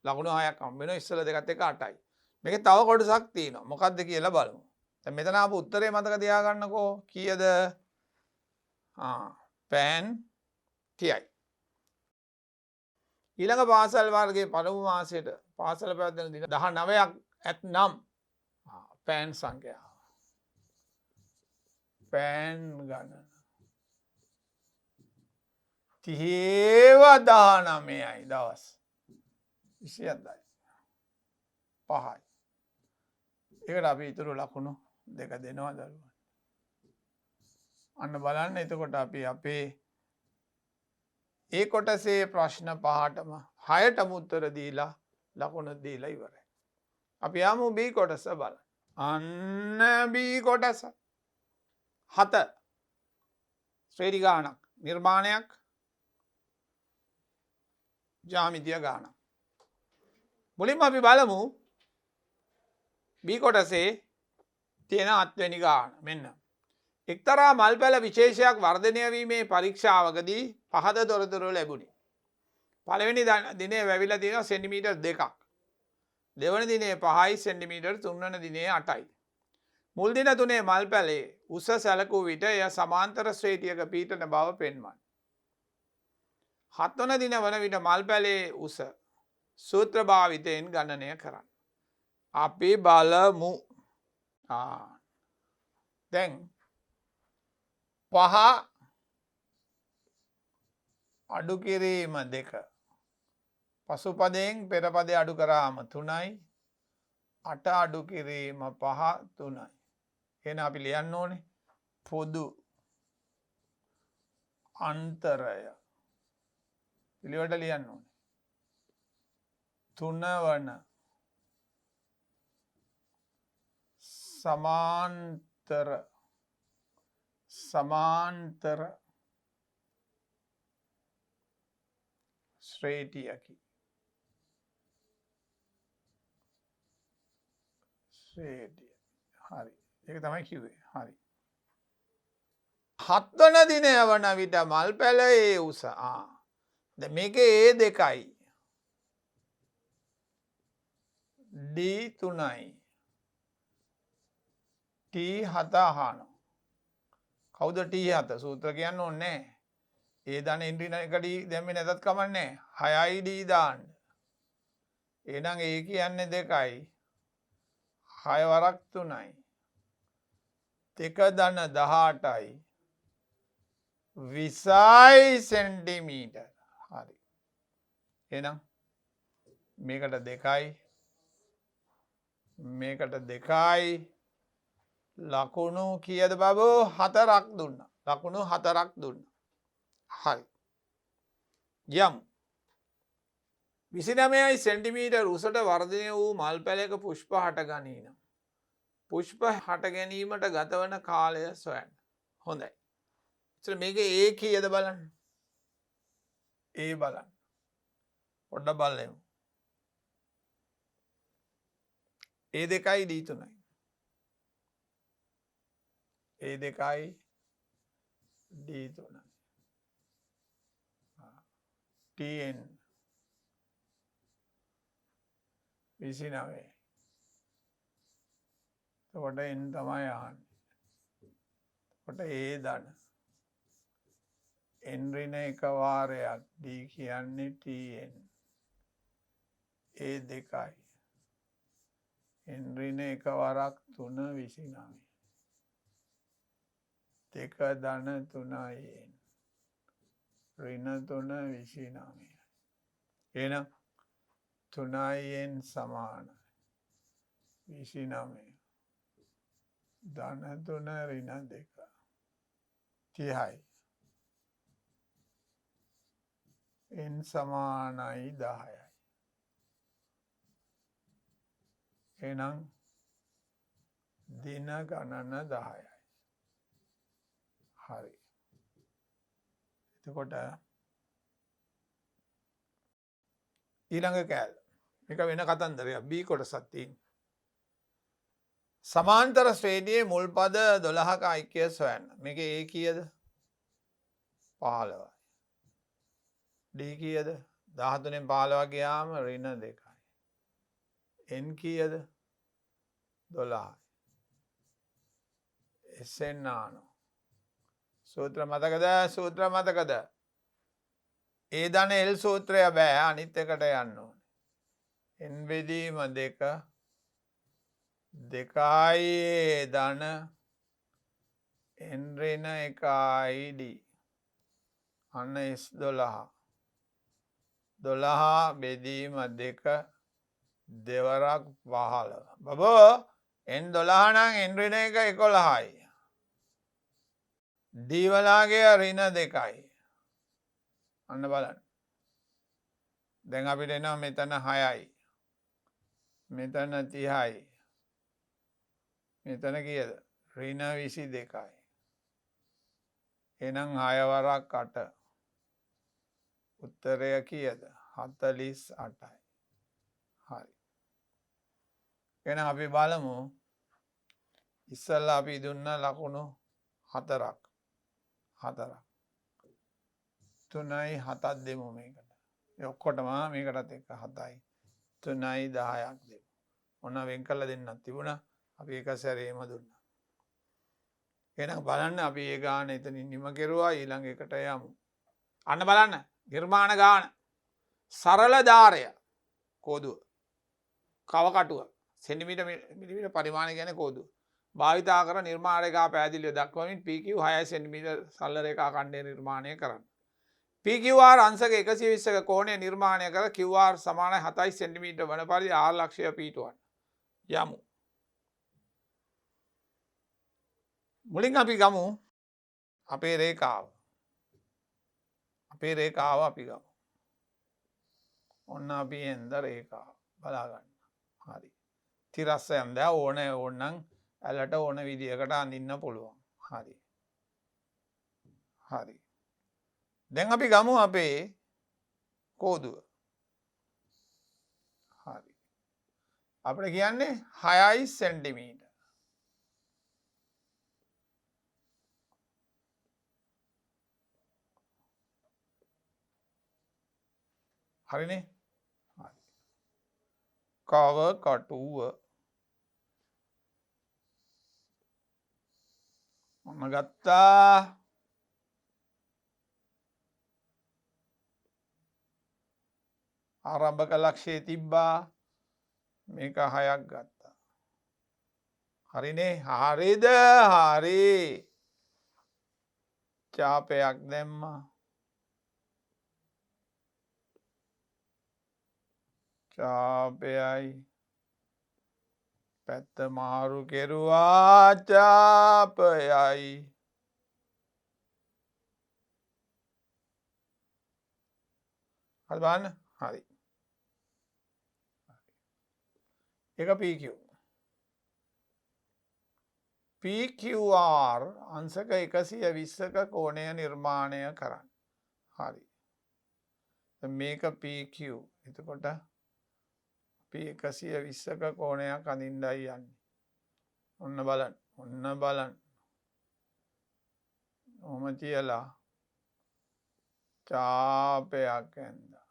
ලකුණු 6ක් හම්බ වෙනවා. ඉස්සෙල්ලා දෙකත් එක 8යි. මේකේ තව කොටසක් තියෙනවා. මොකක්ද කියලා බලමු. දැන් මෙතන ආපු උත්තරේ මතක තියාගන්නකෝ. කීයද? පෑන් 30යි. ඊළඟ පාසල් වර්ගයේ පළමු මාසයට පාසල පැවැත්වෙන දින 19ක් ඇත්නම් පෑන් සංඛ්‍යාව. පෑන් ගණන 19යි දවස් 27යි 5යි. ඒකට අපි ඉතුරු ලකුණු දෙක දෙනවා දරුවන්ට. අන්න බලන්න එතකොට අපි අපේ ඒ කොටසේ ප්‍රශ්න 5ටම 6ටම උත්තර දීලා ලකුණු දීලා ඉවරයි. අපි යමු B කොටස බලන්න. අන්න B කොටස 7 ශ්‍රේණි ගානක් නිර්මාණයක් ජ්‍යාමිතිය ගානක්. මුලින්ම අපි බලමු B කොටසේ තියෙන 7 වෙනි ගාන. මෙන්න එක්තරා මල්පැල විශේෂයක් වර්ධනය වීමේ පරීක්ෂාවකදී පහද තොරතුරු ලැබුණි. පළවෙනි දිනේ වැවිලා තියෙනවා සෙන්ටිමීටර් 2ක්. දෙවන දිනේ 5යි සෙන්ටිමීටර් 3 වන දිනේ 8යි. මුල් දින 3 මල්පැලේ උස සැලකූ විට එය සමාන්තර ශ්‍රේණියක පීඨන බව පෙන්වයි. 7 වන දින වන විට මල්පැලේ උස සූත්‍ර භාවිතයෙන් ගණනය කරන්න. අපි බලමු. දැන් 5 අඩු කිරීම 2 පසුපදයෙන් පෙරපදය අඩු කරාම 3යි 8 අඩු කිරීම 5 3යි. එහෙනම් අපි ලියන්න ඕනේ පොදු අන්තරය පිළිවෙලට ලියන්න ඕනේ 3 වන සමාන්තර ශ්‍රේණියකි. ශ්‍රේණිය. හරි. ඒක තමයි කිව්වේ. හරි. 7 වන දිනය වන විට මල්පැලේ උස දැන් මේකේ A2යි D3යි T7 අහනවා. කවුද T7? සූත්‍ර කියන්න ඕනේ නැහැ. ඒ දාන එන්ට්‍රි එකට දැම්මේ නැතත් කමන්නේ 6යි D දාන්න. එහෙනම් ඒ කියන්නේ 2යි 6 වරක් 3යි 2 ධන 18යි 20යි සෙන්ටිමීටර්. හරි. එහෙනම් මේකට 2යි මේකට 2යි ලකුණු කීයද බබෝ 4ක් දුන්නා. ලකුණු 4ක් දුන්නා. හරි. යමු. 29යි සෙන්ටිමීටර් උසට වර්ධනය වූ මල් පැලයක පුෂ්ප හට ගනී. පුෂ්ප හට ගැනීමට ගතවන කාලය සොයන්න. හොඳයි. මේක ඒ කීයද බලන්න. ඒ බලන්න. පොඩ්ඩක් බලමු. ඒ 2යි D3යි. ඒ 2යි D3යි. TN 29. එතකොට N තමයි අහන්නේ. එතකොට A දන. N ඍණ එක වාරයක් D කියන්නේ TN. A 2යි. N ඍණ එක වරක් 3 29. 2 ධන 3යි N. ඍණ 3 29. එහෙනම් 3න් සමානයි 29. ධන 3 ඍණ 2 30යි. n සමානයි 10යි. එහෙනම් දින ගණන 10යි. හරි. එතකොට ඊළඟ කෑල්ල. මේක වෙන කතන්දරයක්. B කොටසක් තියෙනවා. සමාන්තර ශ්‍රේණියේ මුල් පද 12ක ඓක්‍ය සොයන්න. මේකේ A කීයද? 15යි. D කීයද? 13න් 15 ගියාම ඍණ 2යි. n කීයද? 12යි. SN ආනෝ. සූත්‍ර මතකද? සූත්‍ර මතකද? ඒ ධන L සූත්‍රය බෑ අනිත් එකට යන්න ඕනේ. n බෙදීම 2 2යි ධන n ඍණ 1යි d. අන්න S12 12 බෙදීම 2 දෙවරක් 15. බබෝ n 12 නම් n ඍණ 1 11යි. d වලාගේ ඍණ 2යි. අන්න බලන්න. දැන් අපිට එනවා මෙතන 6යි. මෙතන 30යි. මෙතන කීයද? ඍණ 22යි. එහෙනම් 6 වරක් 8. උත්තරය කීයද? 48යි. හරි. එහෙනම් අපි බලමු. ඉස්සල්ලා අපි දුන්න ලකුණු 4ක්. 3යි 7ක් දෙමු මේකට. ඒ ඔක්කොටම මේකටත් එක්ක 7යි. 3යි 10ක් දෙමු. ඔන්න වෙන් කරලා දෙන්නත් තිබුණා. අපි එක සැරේම දුන්නා. එහෙනම් බලන්න අපි ඒ ගාන එතනින් නිම කෙරුවා. ඊළඟ එකට යමු. අන්න බලන්න. නිර්මාණ ගාන. සරල ධාරය. කෝදුව. කව කටුව. සෙන්ටිමීටර් මිලිමීටර් පරිමාණය කියන්නේ කෝදුව. භාවිතා කර නිර්මාණ රේඛා පැහැදිලිව දක්වමින් PQ 6 සෙන්ටිමීටර් සරල රේඛා ඛණ්ඩය නිර්මාණය කරන්න. PQR අංශක 120ක කෝණය නිර්මාණය කර QR සමානයි 7 සෙන්ටිමීටර් වන පරිදි R ලක්ෂය පිහිටුවන්න. යමු. මුලින් අපි ගමු අපේ රේඛාව. අපේ රේඛාව අපි ගමු. ඔන්න අපි එන්ද රේඛාව බලා ගන්න. හරි. තිරස්සයන් දැන් ඕනනම් ඇලට ඕන විදියකට අඳින්න පුළුවන්. හරි. හරි. දැන් අපි ගමු අපේ කෝදුව. හරි. අපිට කියන්නේ 6 සෙන්ටිමීටර්. හරිනේ? හරි. කව කටුව මම ගත්තා. ආරම්භක ලක්ෂයේ තිබ්බා. මේක 6ක් ගත්තා. හරිනේ? හරිද? හරි. චාපයක් දැම්මා. චාපයයි පැත්ත මාරු කෙරුවා. චාපයයි හරි බලන්න. හරි. ඒක PQ. PQR අංශක 120ක කෝණය නිර්මාණය කරන්න. හරි. මේක PQ. එතකොට අපි 120ක කෝණයක් අඳින්නයි යන්නේ. ඔන්න බලන්න. ඔන්න බලන්න. ඔහොම තියලා චාපයක් ඇඳලා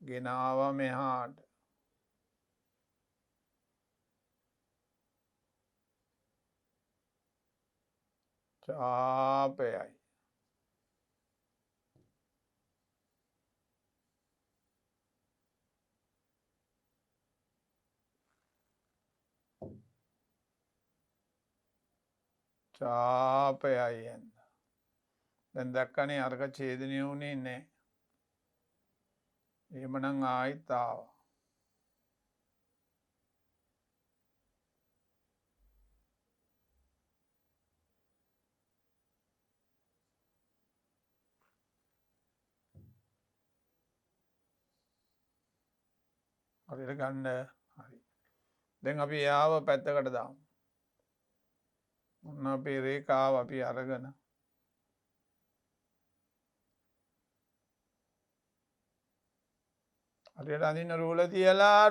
ගෙනාව මෙහාට. චාපයයි චාපයයි ඇඳ. දැන් දැක්කනේ අර්ග ඡේදනය වුණේ නැහැ. එහෙමනම් ආයෙත් ආවා. හරියට ගන්න. හරි. දැන් අපි එයාව පැත්තකට දාමු. ඔන්න අපේ රේඛාව අපි අරගෙන හරියට අඳින්න රූල තියලා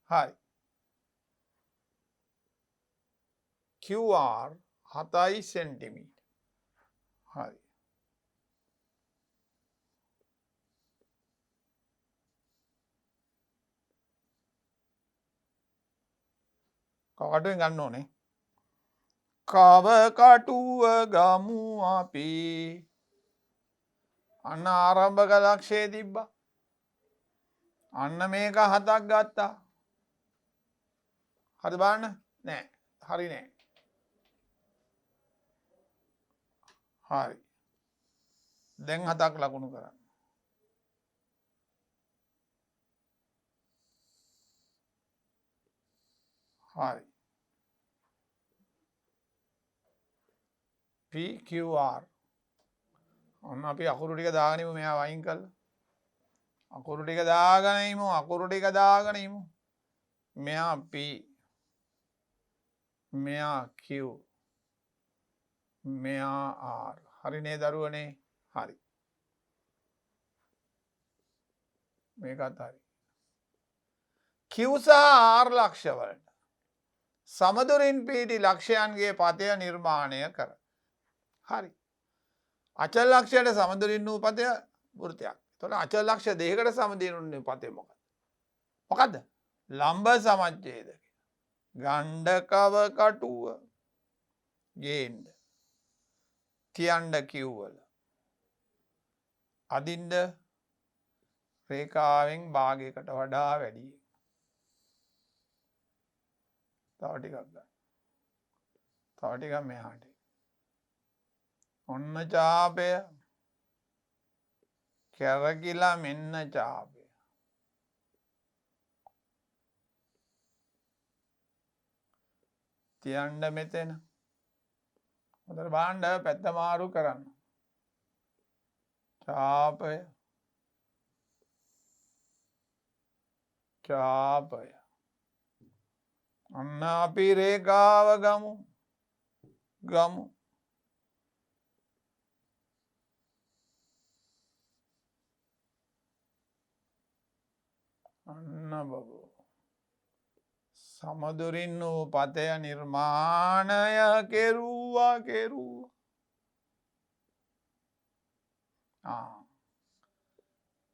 හරි. QR 7 centimetre. හරි. කවකටුවෙන් ගන්න ඕනේ. කව කටුව ගමු අපි. අන්න ආරම්භක ලක්ෂය තිබ්බා. අන්න මේක 7ක් ගත්තා. හරි බලන්න. නෑ. හරි නෑ. හරි. දැන් 7ක් ලකුණු කරන්න. හරි. PQR. ඔන්න අපි අකුරු ටික දාගෙන ඉමු මෙයා වයින් කරලා. අකුරු ටික දාගෙන ඉමු. මෙයා P. මෙයා Q. මෙයා R. හරි නේ දරුවනේ. හරි. මේකත් හරි. Q සහ R ලක්ෂ වලට සමදුරින් පිහිටි ලක්ෂයන්ගේ පතය නිර්මාණය කර. හරි. අචල ලක්ෂයට සමදුරින් වූ පතය වෘත්තයක්. එතකොට අචල ලක්ෂ දෙකකට සමදුරින් වූ පතය මොකක්ද? මොකද්ද? ලම්බ සමච්ඡේදක. ගණ්ඩකව කටුව ගේන්න. තියන්න Q වල. අදින්න රේඛාවෙන් භාගයකට වඩා වැඩි. තව ටිකක් ගන්න. තව ටිකක් මෙහාට. ඔන්න චාපය. කැරකිලා මෙන්න චාපය. තියන්න මෙතන. හොඳට බලන්න පැත්ත මාරු කරන්න. චාපය. අන්න අපි රේඛාව ගමු. අන්න බබු. සමදුරින් වූ පතය නිර්මාණය කෙරුවා.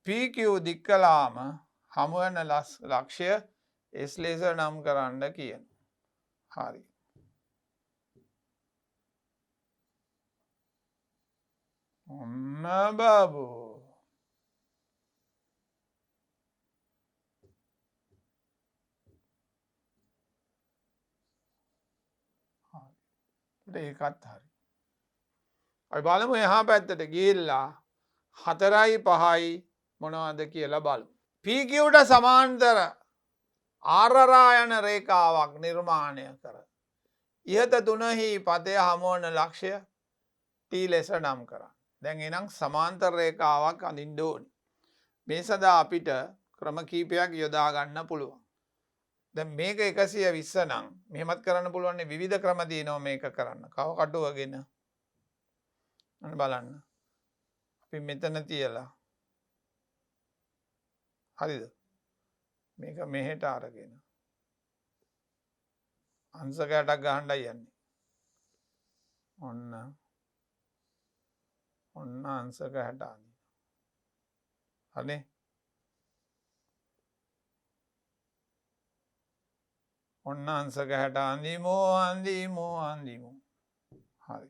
PQ දික් කළාම හමුවන ලක්ෂය S ලෙස නම් කරන්න කියන. හරි. ඔන්න බබු. ඒකත් හරි. අපි බලමු එහා පැත්තට ගිහිල්ලා 4යි 5යි මොනවද කියලා බලමු. PQට සමාන්තර ආරරා යන රේඛාවක් නිර්මාණය කර. ඉහත තුනෙහි පතය හමුවන ලක්ෂය T ලෙස නම් කරන්න. දැන් එනම් සමාන්තර රේඛාවක් අඳින්න ඕනේ. මේ සඳහා අපිට ක්‍රම කීපයක් යොදා ගන්න පුළුවන්. දැන් මේක 120 නම් මෙහෙමත් කරන්න පුළුවන් විවිධ ක්‍රම තියෙනවා මේක කරන්න. කව කටුවගෙන අන්න බලන්න. අපි මෙතන තියලා හරිද? මේක මෙහෙට අරගෙන අංශකයටක් ගහන්නයි යන්නේ. ඔන්න අංශක 60 අඳිනවා. හරිනේ? ඔන්න අංශක 60 අඳිමු. හරි.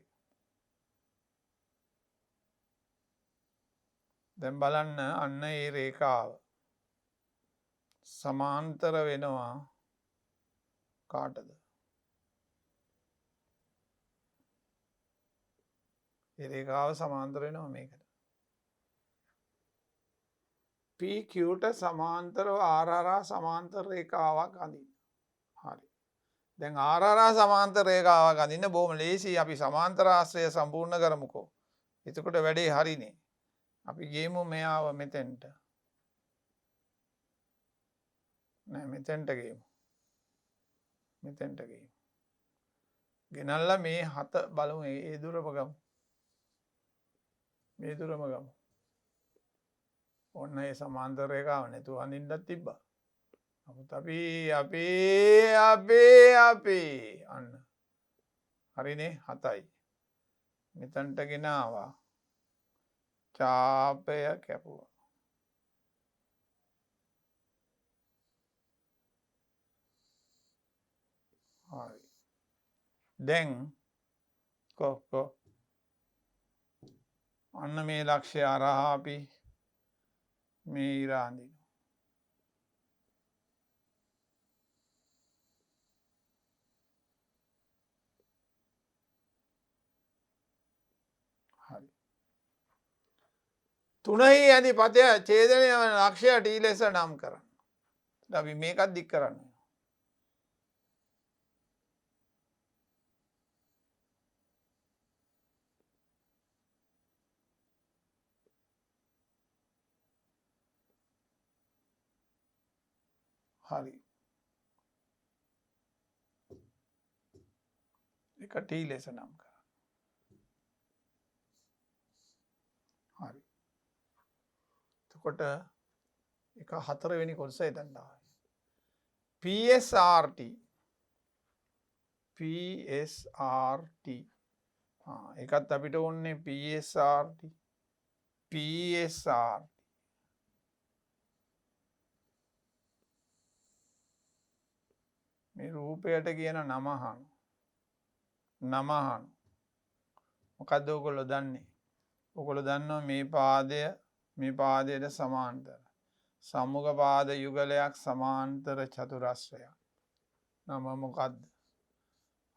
දැන් බලන්න අන්න ඒ රේඛාව සමාන්තර වෙනවා කාටද? ඒ රේඛාව සමාන්තර වෙනවා මේකට. PQට සමාන්තරව RR සමාන්තර රේඛාවක් අඳින්න. හරි. දැන් RR සමාන්තර රේඛාවක් අඳින්න බොහොම ලේසියි. අපි සමාන්තර ආශ්‍රය සම්පූර්ණ කරමුකෝ. එතකොට වැඩේ හරිනේ. අපි ගේමු මෙයාව මෙතෙන්ට. නෑ මෙතෙන්ට ගේමු. මෙතෙන්ට ගේමු. ගෙනල්ලා මේ 7 බලමු ඒ දුරම ගමු. මේ දුරම ගමු. ඔන්න ඒ සමාන්තර රේඛාව නැතුව අඳින්නත් තිබ්බා. නමුත් අපි අන්න හරිනේ 7යි. මෙතනට ගෙන ආවා. චාපය කැපුවා. හරි. දැන් කො අන්න මේ ලක්ෂ්‍ය හරහා අපි මේ ඉර අඳිනවා. හරි. 3යි අධිපතය ඡේදනය වන ලක්ෂ්‍යය T ලෙස නම් කරන්න. අපි මේකත් දික් කරන්න. හරි. එක T ලෙස නම් කරන්න. හරි. එතකොට එක 4 වෙනි කොටස එතනට ආවා. PSRT ඒකත් අපිට ඕනේ PSRT මේ රූපයට කියන නම අහන මොකද්ද ඔයගොල්ලෝ දන්නේ? ඔයගොල්ලෝ දන්නවා මේ පාදයට සමාන්තර සම්මුඛ පාද යුගලයක් සමාන්තර චතුරස්‍රයක්. නම මොකද්ද?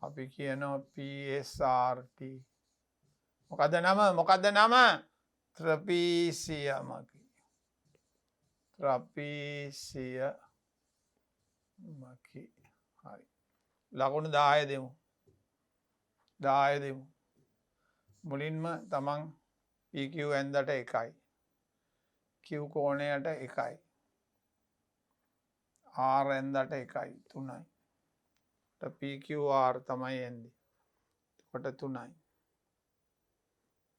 අපි කියනවා PSRT. මොකද්ද නම? ත්‍රපීසියමකි. හරි. ලකුණු 10 දෙමු. මුලින්ම තමන් PQ ඇන්දට 1යි. Q කෝණයට 1යි. R ඇන්දට 1යි 3යි. PQR තමයි එන්නේ. එතකොට 3යි.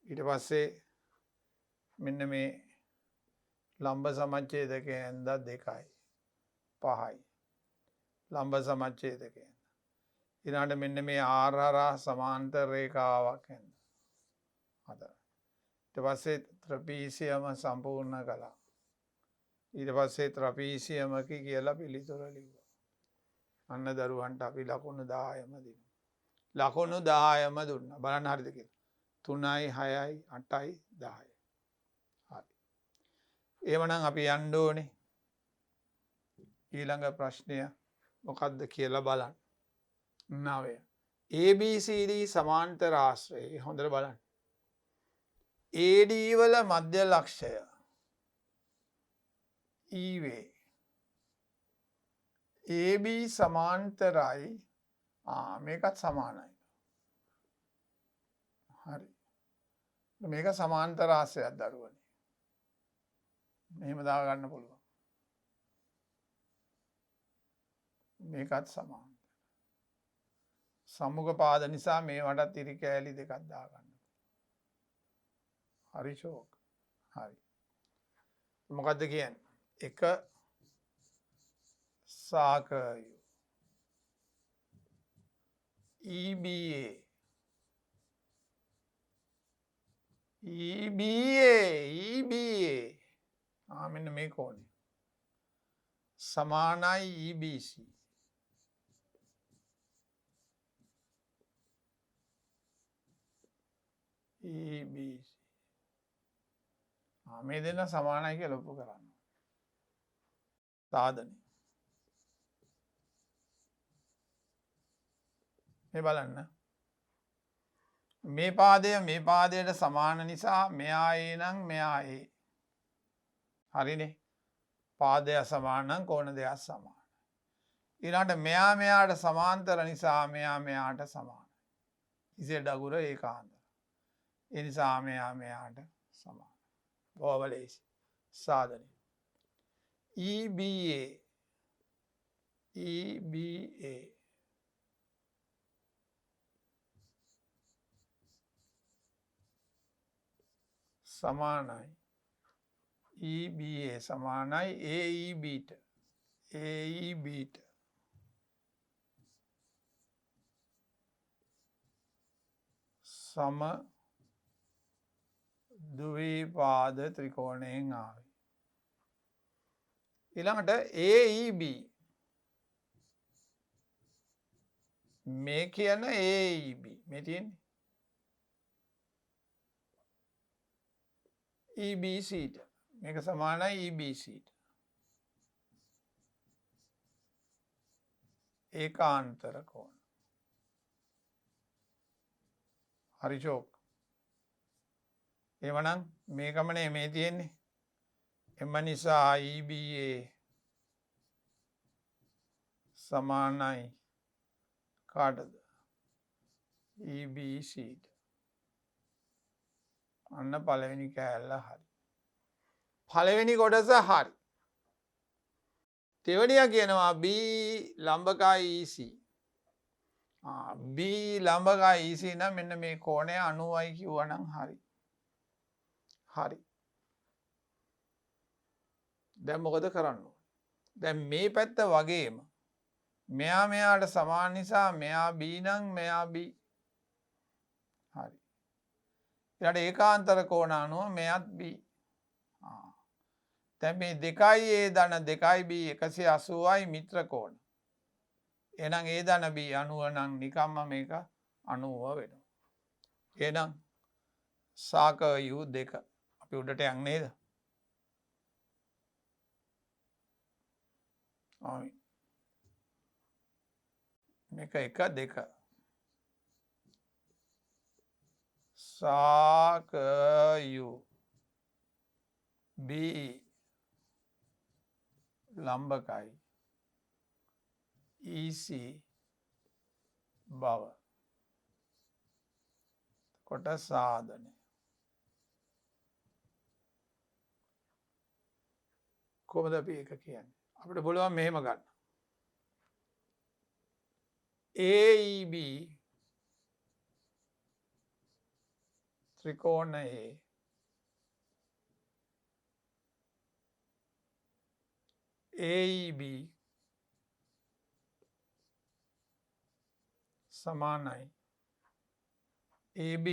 ඊට පස්සේ මෙන්න මේ ලම්බ සමච්ඡේදක ඇන්ද 2යි 5යි. ලම්බ සමච්ඡේදක ඊළඟට මෙන්න මේ RR සමාන්තර රේඛාවක් ඇන්ද 4යි. ඊට පස්සේ ත්‍රපීසියම සම්පූර්ණ කළා. ඊට පස්සේ ත්‍රපීසියමකි කියලා පිළිතුර ලිව්වා. අන්න දරුවන්ට අපි ලකුණු 10ම දෙනවා. ලකුණු 10ම දුන්නා. බලන්න හරිද කියලා. 3යි 6යි 8යි 10යි. හරි. එහෙමනම් අපි යන්න ඕනේ. ඊළඟ ප්‍රශ්නය මොකක්ද කියලා බලන්න. 9. ABCD සමාන්තර ආශ්‍රය හොඳට බලන්න. AD වල මධ්‍ය ලක්ෂය E වේ. AB සමාන්තරයි මේකත් සමානයි. හරි. මේක සමාන්තර ආශ්‍රයක් දරුවනේ. මෙහෙම දාගන්න පුළුවන්. මේකත් සමාන. සම්මුඛ පාද නිසා මේවටත් ඉරි කෑලි දෙකක් දාගන්න. හරි ෂෝක්. හරි. මොකද්ද කියන්නේ? එක සාකයු EBA මෙන්න මේ කෝණය සමානයි EBC. මේ දෙන්න සමානයි කියලා ඔප්පු කරන්න. සාධනය. මේ බලන්න. මේ පාදයට සමාන නිසා මෙයා ඒ නම් මෙයා ඒ. හරිනේ. පාදය සමාන නම් කෝණ දෙකක් සමාන. ඊළඟට මෙයාට සමාන්තර නිසා මෙයාට සමාන. ඉසෙඩ් අගුර ඒකාන්තර. ඒ නිසා මෙයාට සමාන. බොහොම ලේසි. සාධනය. EBA සමානයි EBA සමානයි AEBට සම ද්විපාද ත්‍රිකෝණයෙන් ආවේ. ඊළඟට AEB මේ කියන AEB මේ තියෙන්නේ EBCට මේක සමානයි EBCට ඒකාන්තර කෝණ. හරි ෂෝක්. එවනම් මේකමනේ මේ තියෙන්නේ. එම නිසා EBA සමානයි කාටද? EBCට. අන්න පළවෙනි කෑල්ල හරි. පළවෙනි කොටස හරි. දෙවැනිය කියනවා B ලම්බකයි EC. B ලම්බකයි EC නම් මෙන්න මේ කෝණය 90යි කිව්වනම් හරි. හරි. දැන් මොකද කරන්න ඕනේ? දැන් මේ පැත්ත වගේම මෙයාට සමාන නිසා මෙයා B නම් මෙයා B. හරි. ඊට ඒකාන්තර කෝණ අනුව මෙයත් B. දැන් මේ 2A ධන 2B 180යි මිත්‍ර කෝණ. එහෙනම් A ධන B 90 නම් නිකම්ම මේක 90 වෙනවා. එහෙනම් සාක U2 අපි උඩට යන්නේ නේද? මේක 1 2 සාක U B ලම්බකයි EC බව කොට සාධනය. කොහොමද අපි ඒක කියන්නේ? අපිට පුළුවන් මෙහෙම ගන්න. AEB ත්‍රිකෝණයේ AEB සමානයි AB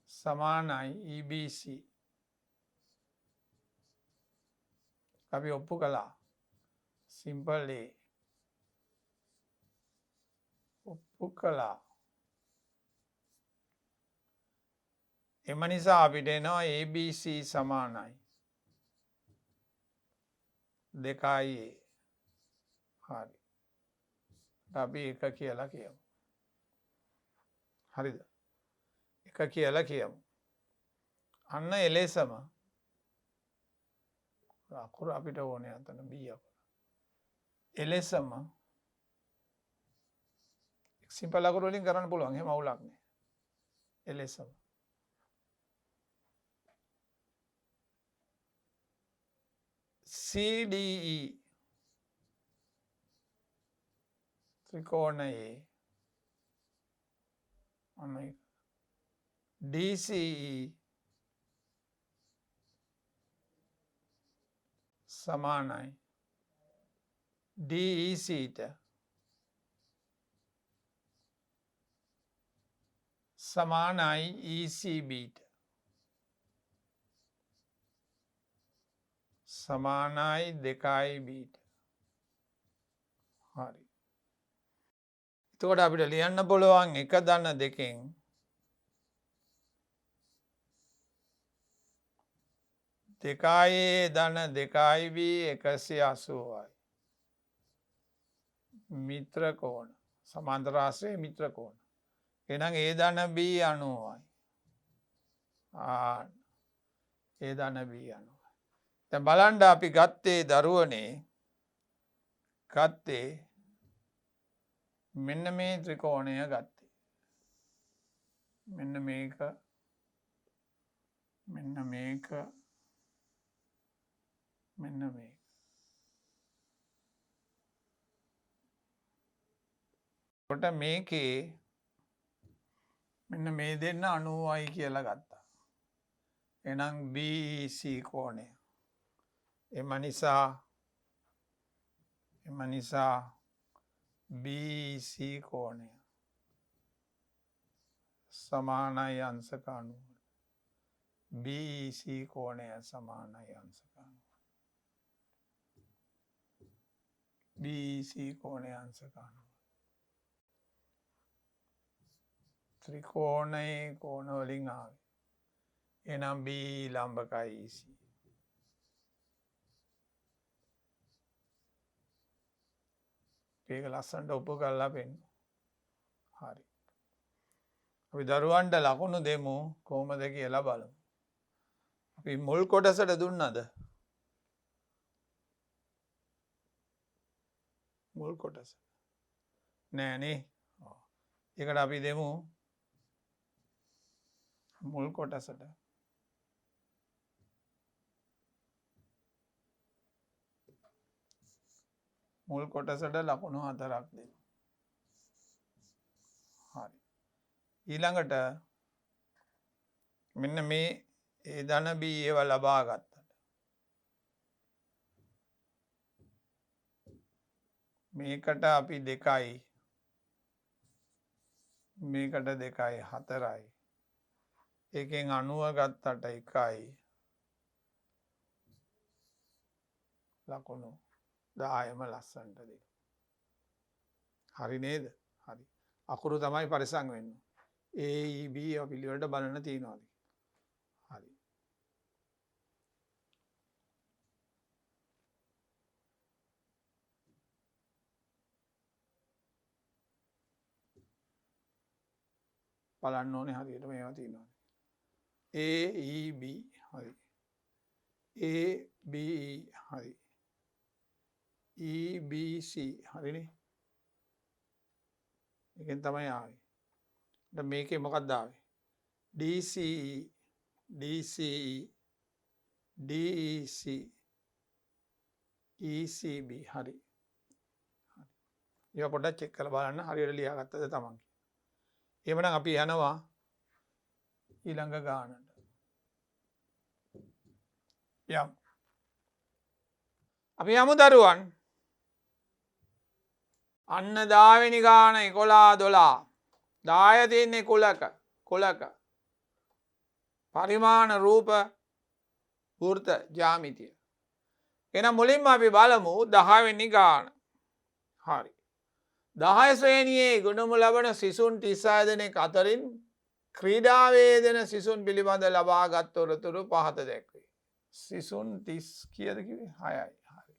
සමානයි EBC. අපි ඔප්පු කළා. සිම්පල් A ඔප්පු කළා. එම නිසා අපිට එනවා ABC සමානයි 2A. හරි. අපි 1 කියලා කියමු. හරිද? 1 කියලා කියමු. අන්න එලෙසම අකුර අපිට ඕනේ අතන B අකුර. එලෙසම සිම්පල් අකුර වලින් කරන්න පුළුවන්. එහෙම අවුලක් නෑ. එලෙසම CDE ත්‍රිකෝණයේ අන්න DCE සමානයි DECට සමානයි ECBට සමානයි 2IBට. හරි. එතකොට අපිට ලියන්න පුළුවන් 1 ධන 2න් 2A ධන 2IB 180යි. මිත්‍ර කෝණ සමාන්තර ආශ්‍රයේ මිත්‍ර කෝණ. එහෙනම් A ධන B 90යි. A ධන B 90. දැන් බලන්න අපි ගත්තේ දරුවනේ ගත්තේ මෙන්න මේ ත්‍රිකෝණය ගත්තේ. මෙන්න මේක මෙන්න මේක මෙන්න මේක. කොට මේකේ මෙන්න මේ දෙන්න 90යි කියලා ගත්තා. එහෙනම් BEC කෝණය. එම නිසා BEC කෝණය සමානයි අංශක 90. BEC කෝණය සමානයි අංශක 90. BEC කෝණය අංශක 90. ත්‍රිකෝණයේ කෝණ වලින් ආවේ. එහෙනම් B ලම්බකයි EC. මේක ලස්සනට ඔප්පු කරලා පෙන්නු. හරි. අපි දරුවන්ට ලකුණු දෙමු කොහොමද කියලා බලමු. අපි මුල් කොටසට දුන්නද? මුල් කොටස. නෑනේ. ඒකට අපි දෙමු මුල් කොටසට. මුල් කොටසට ලකුණු 4ක් දෙමු. හරි. ඊළඟට මෙන්න මේ A ධන B ඒවා ලබා ගත්තට මේකට අපි 2යි මේකට 2යි 4යි ඒකෙන් 90 ගත්තට 1යි ලකුණු 10ම ලස්සනට දෙන්න. හරි නේද? හරි. අකුරු තමයි පරිසං වෙන්නේ. A E B පිළිවෙලට බලන්න තියෙනවා. හරි. බලන්න ඕනේ හරියට මේවා තියෙනවා. A E B හරි. A B E හරි. E B C හරිනේ. මේකෙන් තමයි ආවේ. දැන් මේකේ මොකක්ද ආවේ? DCE DCE DEC ECB හරි. ඒවා පොඩ්ඩක් චෙක් කරලා බලන්න හරියට ලියාගත්තද තමන්. එහෙමනම් අපි යනවා ඊළඟ ගානට. යමු. අපි යමු දරුවන්. අන්න 10 වෙනි ගාන 11 12. 10 තියෙන්නේ කුලක. පරිමාණ රූප වෘත්ත ජ්‍යාමිතිය. එහෙනම් මුලින්ම අපි බලමු 10 වෙනි ගාන. හරි. 10 ශ්‍රේණියේ ගුණමු ලබන සිසුන් 36 දෙනෙක් අතරින් ක්‍රීඩාවේ දෙන සිසුන් පිළිබඳ ලබාගත් තොරතුරු පහත දැක්වේ. සිසුන් 30 කීයද කිව්වේ? 6යි. හරි.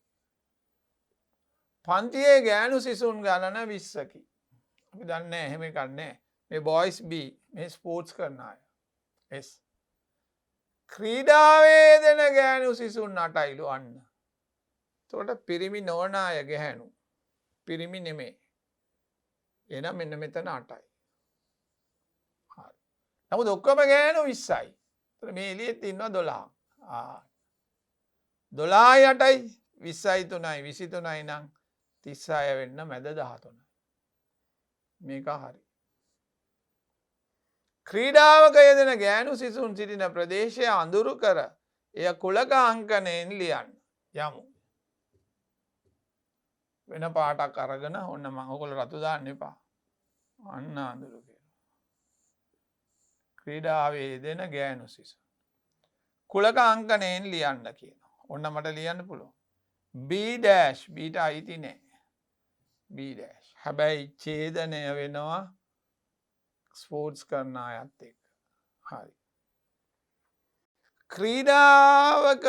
පන්තියේ ගෑනු සිසුන් ගණන 20කි. අපි දන්නේ එහෙම එකක් නැහැ. මේ බොයිස් B මේ ස්පෝර්ට්ස් කරන අය. S. ක්‍රීඩාවේ දෙන ගෑනු සිසුන් 8යිලු අන්න. එතකොට පිරිමි නොවන අය ගැහැණු. පිරිමි නෙමෙයි. එහෙනම් මෙන්න මෙතන 8යි. හරි. නමුත් ඔක්කොම ගෑනු 20යි. එතකොට මේ එළියෙත් ඉන්නවා 12. 12යි 8යි 20යි 3යි 23යි නම් 36 වෙන්න මැද 13. මේක හරි. ක්‍රීඩාවක යෙදෙන ගෑනු සිසුන් සිටින ප්‍රදේශය අඳුරු කර එය කුලක අංකණයෙන් ලියන්න. යමු. වෙන පාටක් අරගෙන ඔන්න මම ඔයගොල්ලෝ රතු දාන්න එපා. අන්න අඳුරු කියලා. ක්‍රීඩාවේ යෙදෙන ගෑනු සිසුන්. කුලක අංකණයෙන් ලියන්න කියනවා. ඔන්න මට ලියන්න පුළුවන්. B dash බීට අයිති නෑ. B dash. හැබැයි ඡේදනය වෙනවා ස්පෝර්ට්ස් කරන අයත් එක්ක. හරි. ක්‍රීඩාවක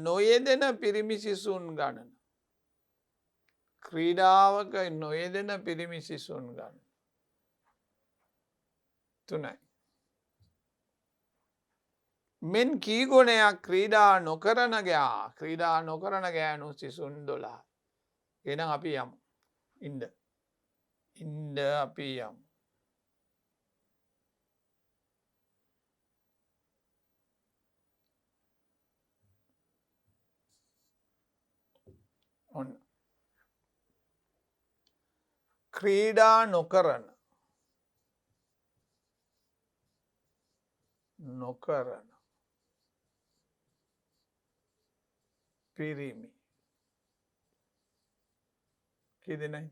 නොයෙදෙන පිරිමි සිසුන් ගණන. ක්‍රීඩාවක නොයෙදෙන පිරිමි සිසුන් ගන්න. 3යි. මෙන් කී ගුණයක් ක්‍රීඩා නොකරන ගෑනු සිසුන් 12. එහෙනම් අපි යමු. ඉන්න අපි යමු. ඔන්න. ක්‍රීඩා නොකරන පිරිමි කී දෙනයි?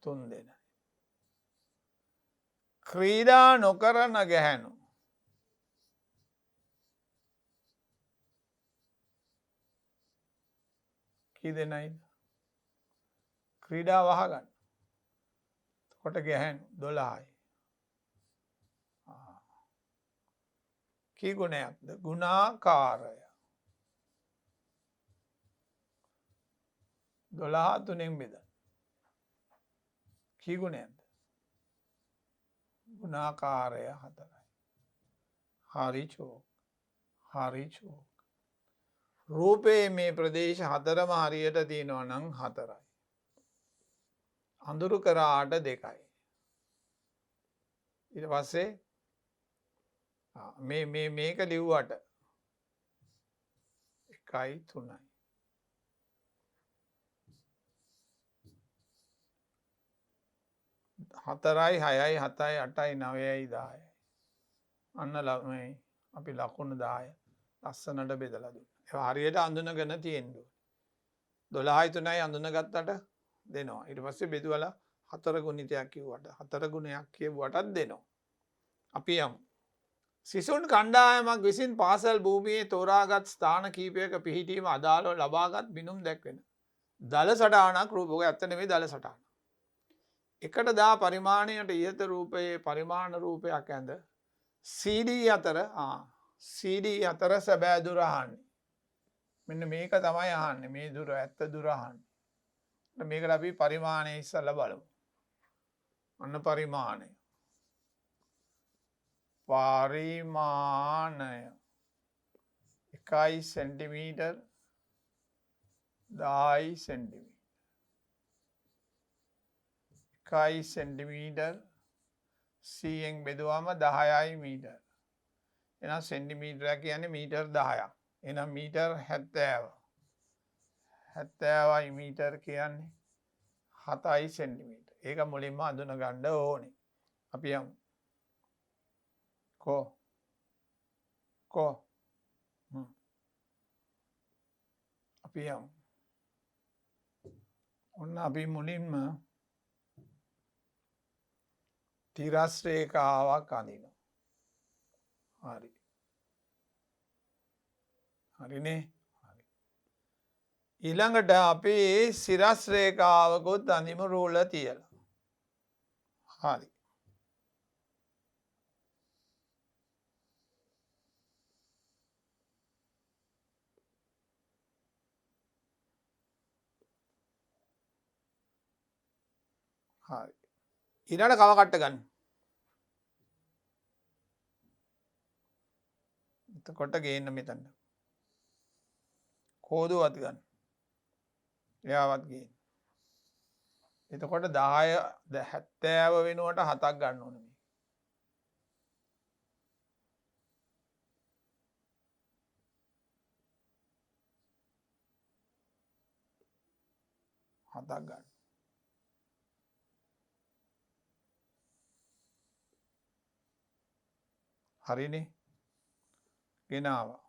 3 දෙනයි. ක්‍රීඩා නොකරන ගැහැණු කී දෙනයිද? ක්‍රීඩා වහගන්න. කොට ගැහැණු 12යි. කී ගුණයක්ද? ගුණාකාරය. 12 3ෙන් බෙදන්න. කී ගුණයක්ද? ගුණාකාරය 4යි. හරි චෝක්. රූපයේ මේ ප්‍රදේශ 4ම හරියට තියෙනවා නම් 4යි. අඳුරු කරාට 2යි. ඊට පස්සේ මේක ලිව්වට 1යි 3යි. 4යි 6යි 7යි 8යි 9යි 10යි. අන්න ළමයි අපි ලකුණු 10 ලස්සනට බෙදලා දුන්නා. ඒවා හරියට අඳුනගෙන තියෙන්න ඕනේ. 12යි 3යි අඳුනගත්තට දෙනවා. ඊට පස්සේ බෙදුවලා 4 ගුණිතයක් කිව්වට 4 ගුණයක් කියුවටත් දෙනවා. අපි යමු. සිසුන් කණ්ඩායමක් විසින් පාසල් භූමියේ තෝරාගත් ස්ථාන කීපයක පිහිටීම අදාළව ලබාගත් බිඳුම් දැක්වෙන. දල සටහනක් රූපක ඇත්ත නෙමෙයි දල සටහන. එකට දා පරිමාණයට ඉහත රූපයේ පරිමාණ රූපයක් ඇඳ CD අතර සැබෑ දුර අහන්නේ. මෙන්න මේක තමයි අහන්නේ. මේ දුර ඇත්ත දුර අහන්නේ. මේකට අපි පරිමාණය ඉස්සලා බලමු. අන්න පරිමාණය 1 සෙන්ටිමීටර් 10 සෙන්ටිමීටර් 1 සෙන්ටිමීටර් 100න් බෙදුවම 10යි මීටර්. එහෙනම් සෙන්ටිමීටරයක් කියන්නේ මීටර් 10ක්. එහෙනම් මීටර් 70. 70යි මීටර් කියන්නේ 7යි සෙන්ටිමීටර්. ඒක මුලින්ම අඳුන ගන්න ඕනේ. අපි යමු. අපි යමු. ඔන්න අපි මුලින්ම තිරස් රේඛාවක් අඳිනවා. හරි. හරිනේ. හරි. ඊළඟට අපි සිරස් රේඛාවකුත් අඳිමු රූල තියලා. හරි. හරි. ඊළඟ කව කට්ට ගන්න. එතකොට ගේන්න මෙතන. කෝදුවත් ගන්න. එයාවත් ගේන්න. එතකොට 10 70 වෙනුවට 7ක් ගන්න ඕනේ. 7ක් ගන්න. හරිනේ. ගෙනාවා.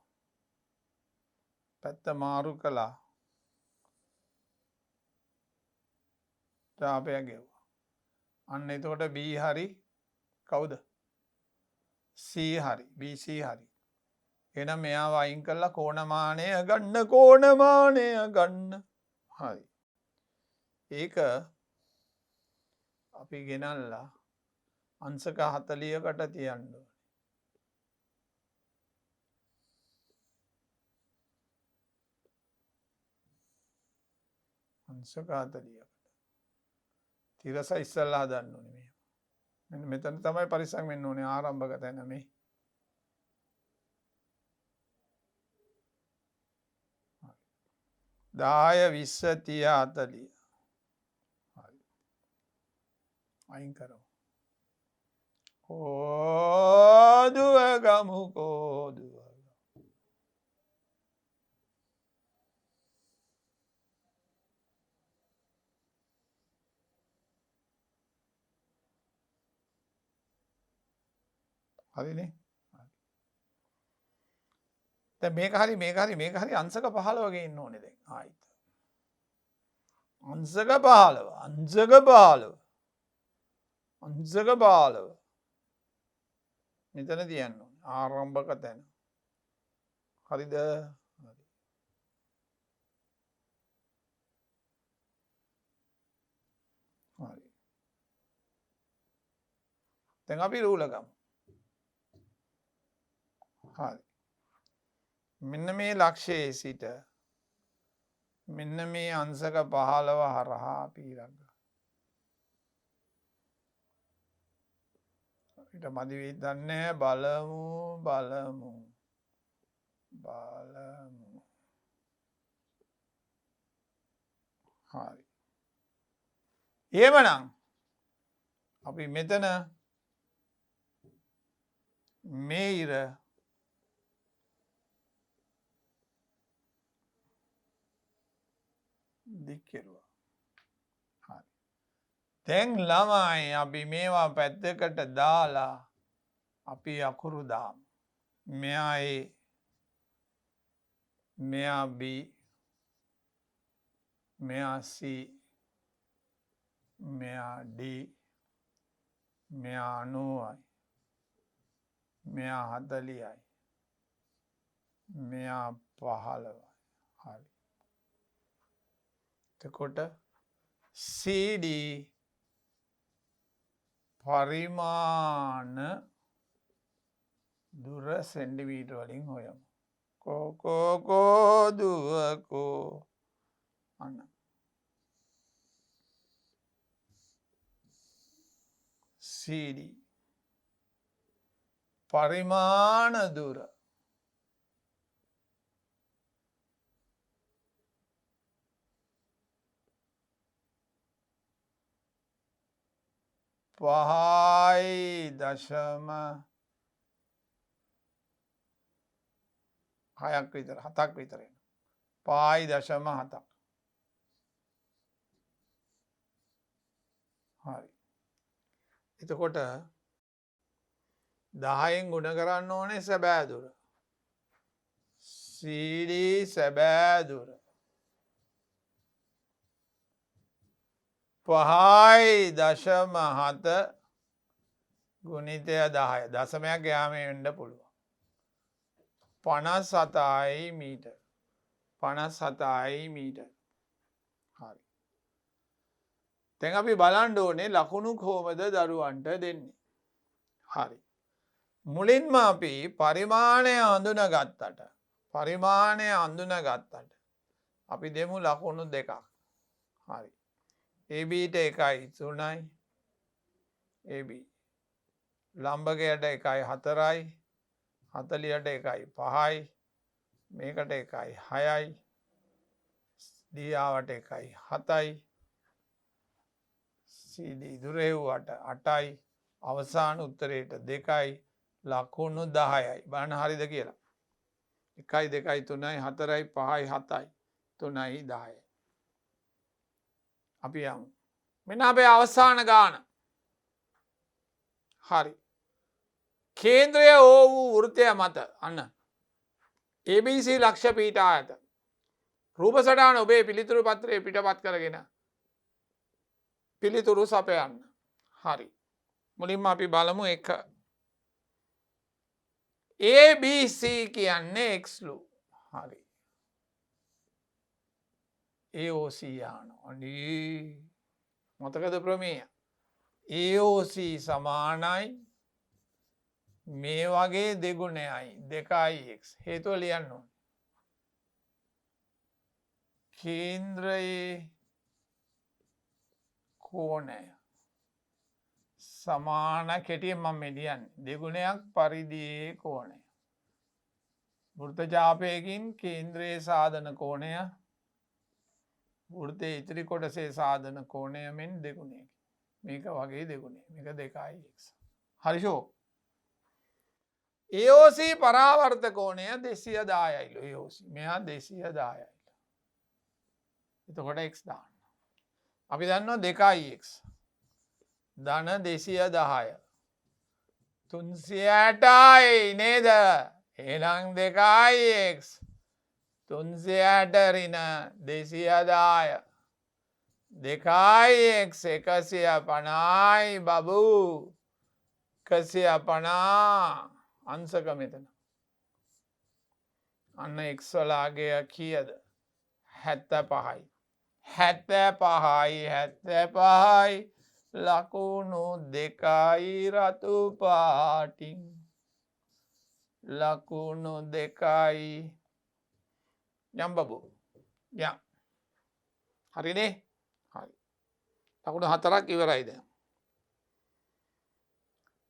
පැත්ත මාරු කළා. තාපය ගෙව්වා. අන්න එතකොට B හරි කවුද? C හරි. BC හරි. එහෙනම් මෙයාව අයින් කරලා කෝණමානය ගන්න. හරි. ඒක අපි ගෙනල්ලා අංශක 40කට තියන්න ඕනේ. අංශක 40කට. තිරස ඉස්සල්ලා හදන්න ඕනේ මේ. මෙන්න මෙතන තමයි පරිස්සම් වෙන්න ඕනේ ආරම්භක තැන මේ. දාය 20 30 40. හරි. අයින් කරමු. කෝදුව ගමු කෝදුව. හරිනේ. දැන් මේක හරි අංශක 15 වගේ ඉන්න ඕනේ දැන් ආයිත්. අංශක 15 මෙතන තියන්න ඕනේ ආරම්භක තැන. හරිද? හරි. හරි. දැන් අපි රූල ගමු. හරි. මෙන්න මේ ලක්ෂයේ සිට මෙන්න මේ අංශක 15 හරහා අපි ඊළඟ ඊට මදි වෙයි දන්නේ බලමු. හරි. එහෙමනම් අපි මෙතන මේ ඉර දික් කෙරුවා. හරි. දැන් ළමයි අපි මේවා පැත්තකට දාලා අපි අකුරු දාමු. මෙයා A, මෙයා B, මෙයා C, මෙයා D, මෙයා 90යි, මෙයා 40යි, මෙයා 15යි. හරි. එතකොට CD පරිමාණ දුර සෙන්ටිමීටර වලින් හොයමු. දුවකෝ අන්න. CD පරිමාණ දුර පහයි දශම 6ක් විතර 7ක් විතර එන. පහයි දශම 7ක්. හරි. එතකොට 10න් ගුණ කරන්න ඕනේ සැබෑ දුර. CD සැබෑ දුර 5.7 ගුණිතය 10. දශමයක් යාම වෙන්න පුළුවන්. 57යි මීටර්. 57යි මීටර්. හරි. දැන් අපි බලන්න ඕනේ ලකුණු කොහොමද දරුවන්ට දෙන්නේ. හරි. මුලින්ම අපි පරිමාණය අඳුනගත්තට අපි දෙමු ලකුණු දෙකක්. හරි. ABට 1යි 3යි. AB ලම්බකයට 1යි 4යි. 40ට 1යි 5යි. මේකට 1යි 6යි. දියාවට 1යි 7යි. CD දුරෙව්වට 8යි. අවසාන උත්තරයට 2යි. ලකුණු 10යි. බලන්න හරිද කියලා. 1යි 2යි 3යි 4යි 5යි 7යි 3යි 10යි. අපි යමු. මෙන්න අපේ අවසාන ගාන. හරි. කේන්ද්‍රය වූ වෘත්තය මත අන්න ABC ලක්ෂ පීඨා ඇත. රූප සටහන ඔබේ පිළිතුරු පත්‍රයේ පිටපත් කරගෙන පිළිතුරු සපයන්න. හරි. මුලින්ම අපි බලමු 1. ABC කියන්නේ X ලු. හරි. AOC යනවා. මතකද ප්‍රමේය? AOC සමානයි මේ වගේ දෙගුණයයි 2x. හේතුව ලියන්න ඕනේ. කේන්ද්‍රයේ කෝණය සමාන කෙටියෙන් මම මේ ලියන්නේ දෙගුණයක් පරිදියේ කෝණය. වෘත්තචාපයකින් කේන්ද්‍රයේ සාධන කෝණය වෘත්තයේ ඉතිරි කොටසේ සාධන කෝණය මෙන් දෙගුණයකි. මේක වගේ දෙගුණේ. මේක 2x. හරිෂෝ. AOC පරාවර්ත කෝණය 210යිලු. AOC මෙහා 210යිලු. එතකොට x දාන්න. අපි දන්නවා 2x ධන 210 360යි නේද? එහෙනම් 2x 360 ඍණ 210 2x 150යි බබු 150 අංශක මෙතන. අන්න x වලාගේ කීයද? 75යි. 75යි ලකුණු 2යි රතු පාටින් ලකුණු 2යි යම් බබු යම්. හරිනේ? හරි. ලකුණු 4ක් ඉවරයි දැන්.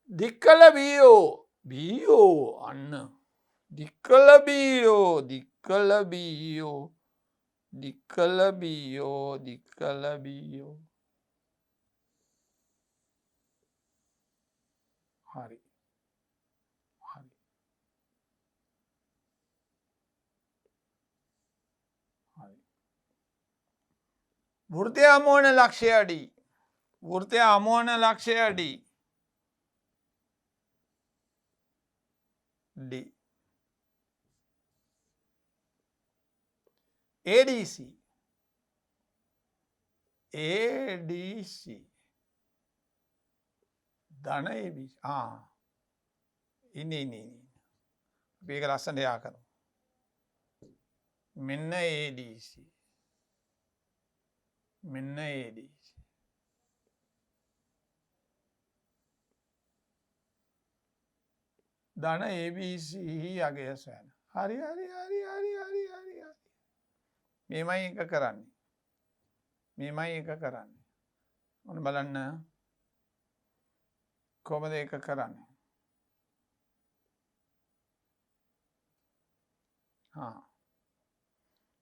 දික්කල බීයෝ අන්න දික්කල බීයෝ හරි. වෘත්තය අමෝන ලක්ෂය අඩි. වෘත්තය අමෝන ලක්ෂය අඩි. D. ADC. ධන ABC. ඉන්නේ. මේක ලස්සනට යා කරමු. මෙන්න ADC. මෙන්න ADC. ධන ABC අගය සෑන. හරි. මේමයි එක කරන්නේ. ඔන්න බලන්න කොහොමද ඒක කරන්නේ.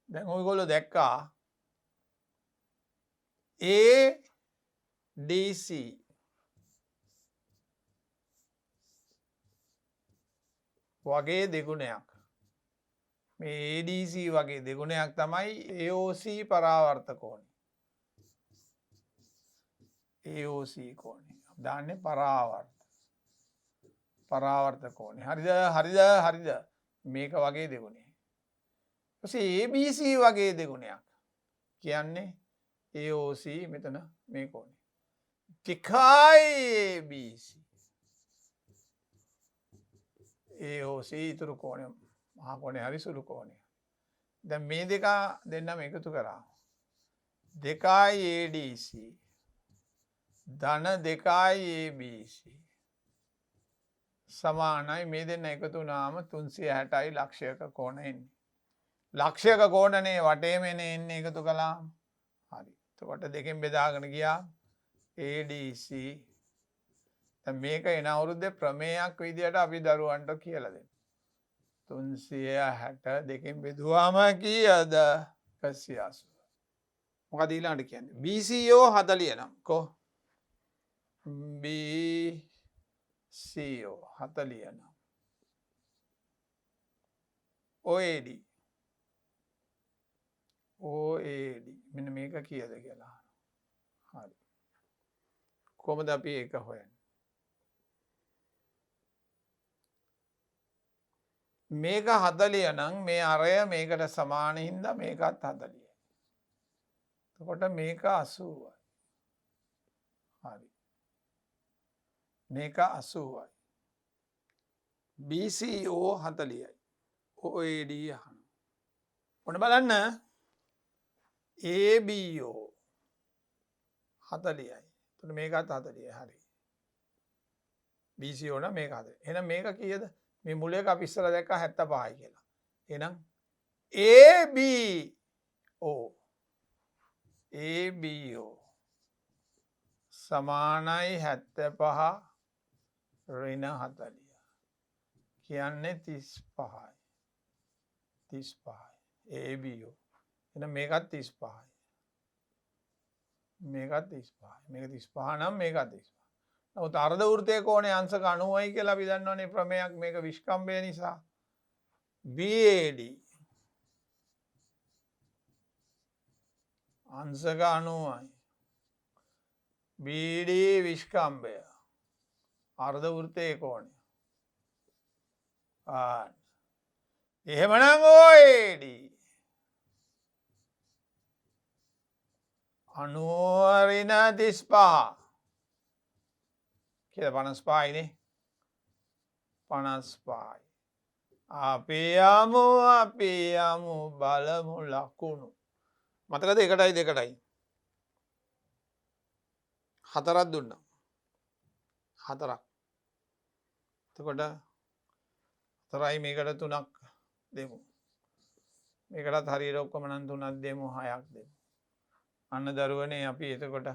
දැන් ඔයගොල්ලෝ දැක්කා ADC වගේ දෙගුණයක්. මේ ADC වගේ දෙගුණයක් තමයි AOC පරාවර්ත කෝණය. AOC කෝණය. දාන්නේ පරාවර්ත කෝණය. හරිද? මේක වගේ දෙගුණේ. ඊපස්සේ ABC වගේ දෙගුණයක්. කියන්නේ AOC මෙතන මේ කෝණය. ටිකයි ABC. AOC ඉතුරු කෝණය මහා කෝණය හරි සුළු කෝණය. දැන් මේ දෙක දෙන්නම එකතු කරා. 2යි ADC ධන 2යි ABC සමානයි මේ දෙන්න එකතු වුණාම 360යි ලක්ෂයක කෝණ එන්නේ. ලක්ෂයක කෝණනේ වටේම එන්නේ එකතු කළාම. හරි. එතකොට දෙකෙන් බෙදාගෙන ගියා ADC. දැන් මේක එන අවුරුද්දේ ප්‍රමේයක් විදියට අපි දරුවන්ට කියලා දෙන්න. 360 දෙකෙන් බෙදුවාම කීයද? 180. මොකද ඊළඟට කියන්නේ? BCO 40 නම් කො BCO 40 නම් OAD මෙන්න මේක කීයද කියලා. හරි. කොහොමද අපි ඒක හොයන්නේ? මේක 40 නම් මේ අරය මේකට සමාන හින්දා මේකත් 40යි. එතකොට මේක 80යි. හරි. මේක 80යි. BCO 40යි. OAD අහන. ඔන්න බලන්න ABO 40යි. එතකොට මේකත් 40යි. හරි. BCO නම් මේක 40. එහෙනම් මේක කීයද? මේ මුලයක අපි ඉස්සර දැක්කා 75යි කියලා. එහෙනම් ABO සමානයි 75 ඍණ 40. කියන්නේ 35යි. 35යි. ABO. එහෙනම් මේකත් 35යි. මේකත් 35යි. මේක 35 නම් මේකත් 35. නමුත් අර්ධ වෘත්තයේ කෝණයේ අංශක 90යි කියලා අපි දන්නවනේ ප්‍රමේයක් මේක විස්කම්භය නිසා. BAD අංශක 90යි. BD විස්කම්භය අර්ධ වෘත්තයේ කෝණය. එහෙමනම් OAD 90 ඍණ 35 කියලා 55යි නේ. 55යි. අපි යමු බලමු ලකුණු. මතකද 1ටයි 2ටයි. 4ක් දුන්නා. 4ක්. එතකොට 4යි මේකට 3ක් දෙමු. මේකටත් හරියට ඔක්කොම නම් 3ක් දෙමු 6ක් දෙමු. අන්න දරුවනේ අපි එතකොට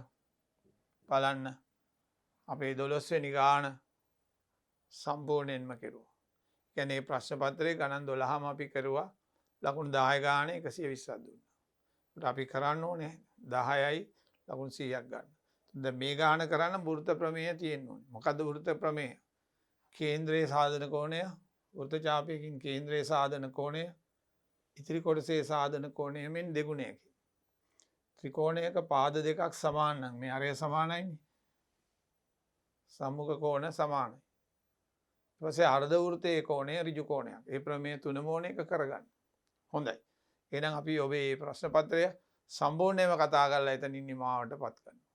බලන්න අපේ 12 වෙනි ගාන සම්පූර්ණයෙන්ම කෙරුවා. කියන්නේ ප්‍රශ්න පත්‍රයේ ගණන් 12ම අපි කරුවා. ලකුණු 10 ගානේ 120ක් දුන්නා. ඒකට අපි කරන්න ඕනේ 10යි ලකුණු 100ක් ගන්න. දැන් මේ ගාන කරන්න වෘත්ත ප්‍රමේය තියෙන්න ඕනේ. මොකද්ද වෘත්ත ප්‍රමේය? කේන්ද්‍රයේ සාධන කෝණය, වෘත්ත ඡාපයකින් කේන්ද්‍රයේ සාධන කෝණය, ඉතිරි කොටසේ සාධන කෝණය මෙන් දෙගුණයකි. ත්‍රිකෝණයක පාද දෙකක් සමාන නම් මේ අරය සමානයිනේ. සම්මුඛ කෝණ සමානයි. ඊට පස්සේ අර්ධ වෘත්තයේ කෝණය ඍජු කෝණයක්. ඒ ප්‍රමේය තුනම ඕන එක කරගන්න. හොඳයි. එහෙනම් අපි ඔබේ ප්‍රශ්න පත්‍රය සම්පූර්ණයෙන්ම කතා කරලා එතනින් නිමාවටපත් කරනවා.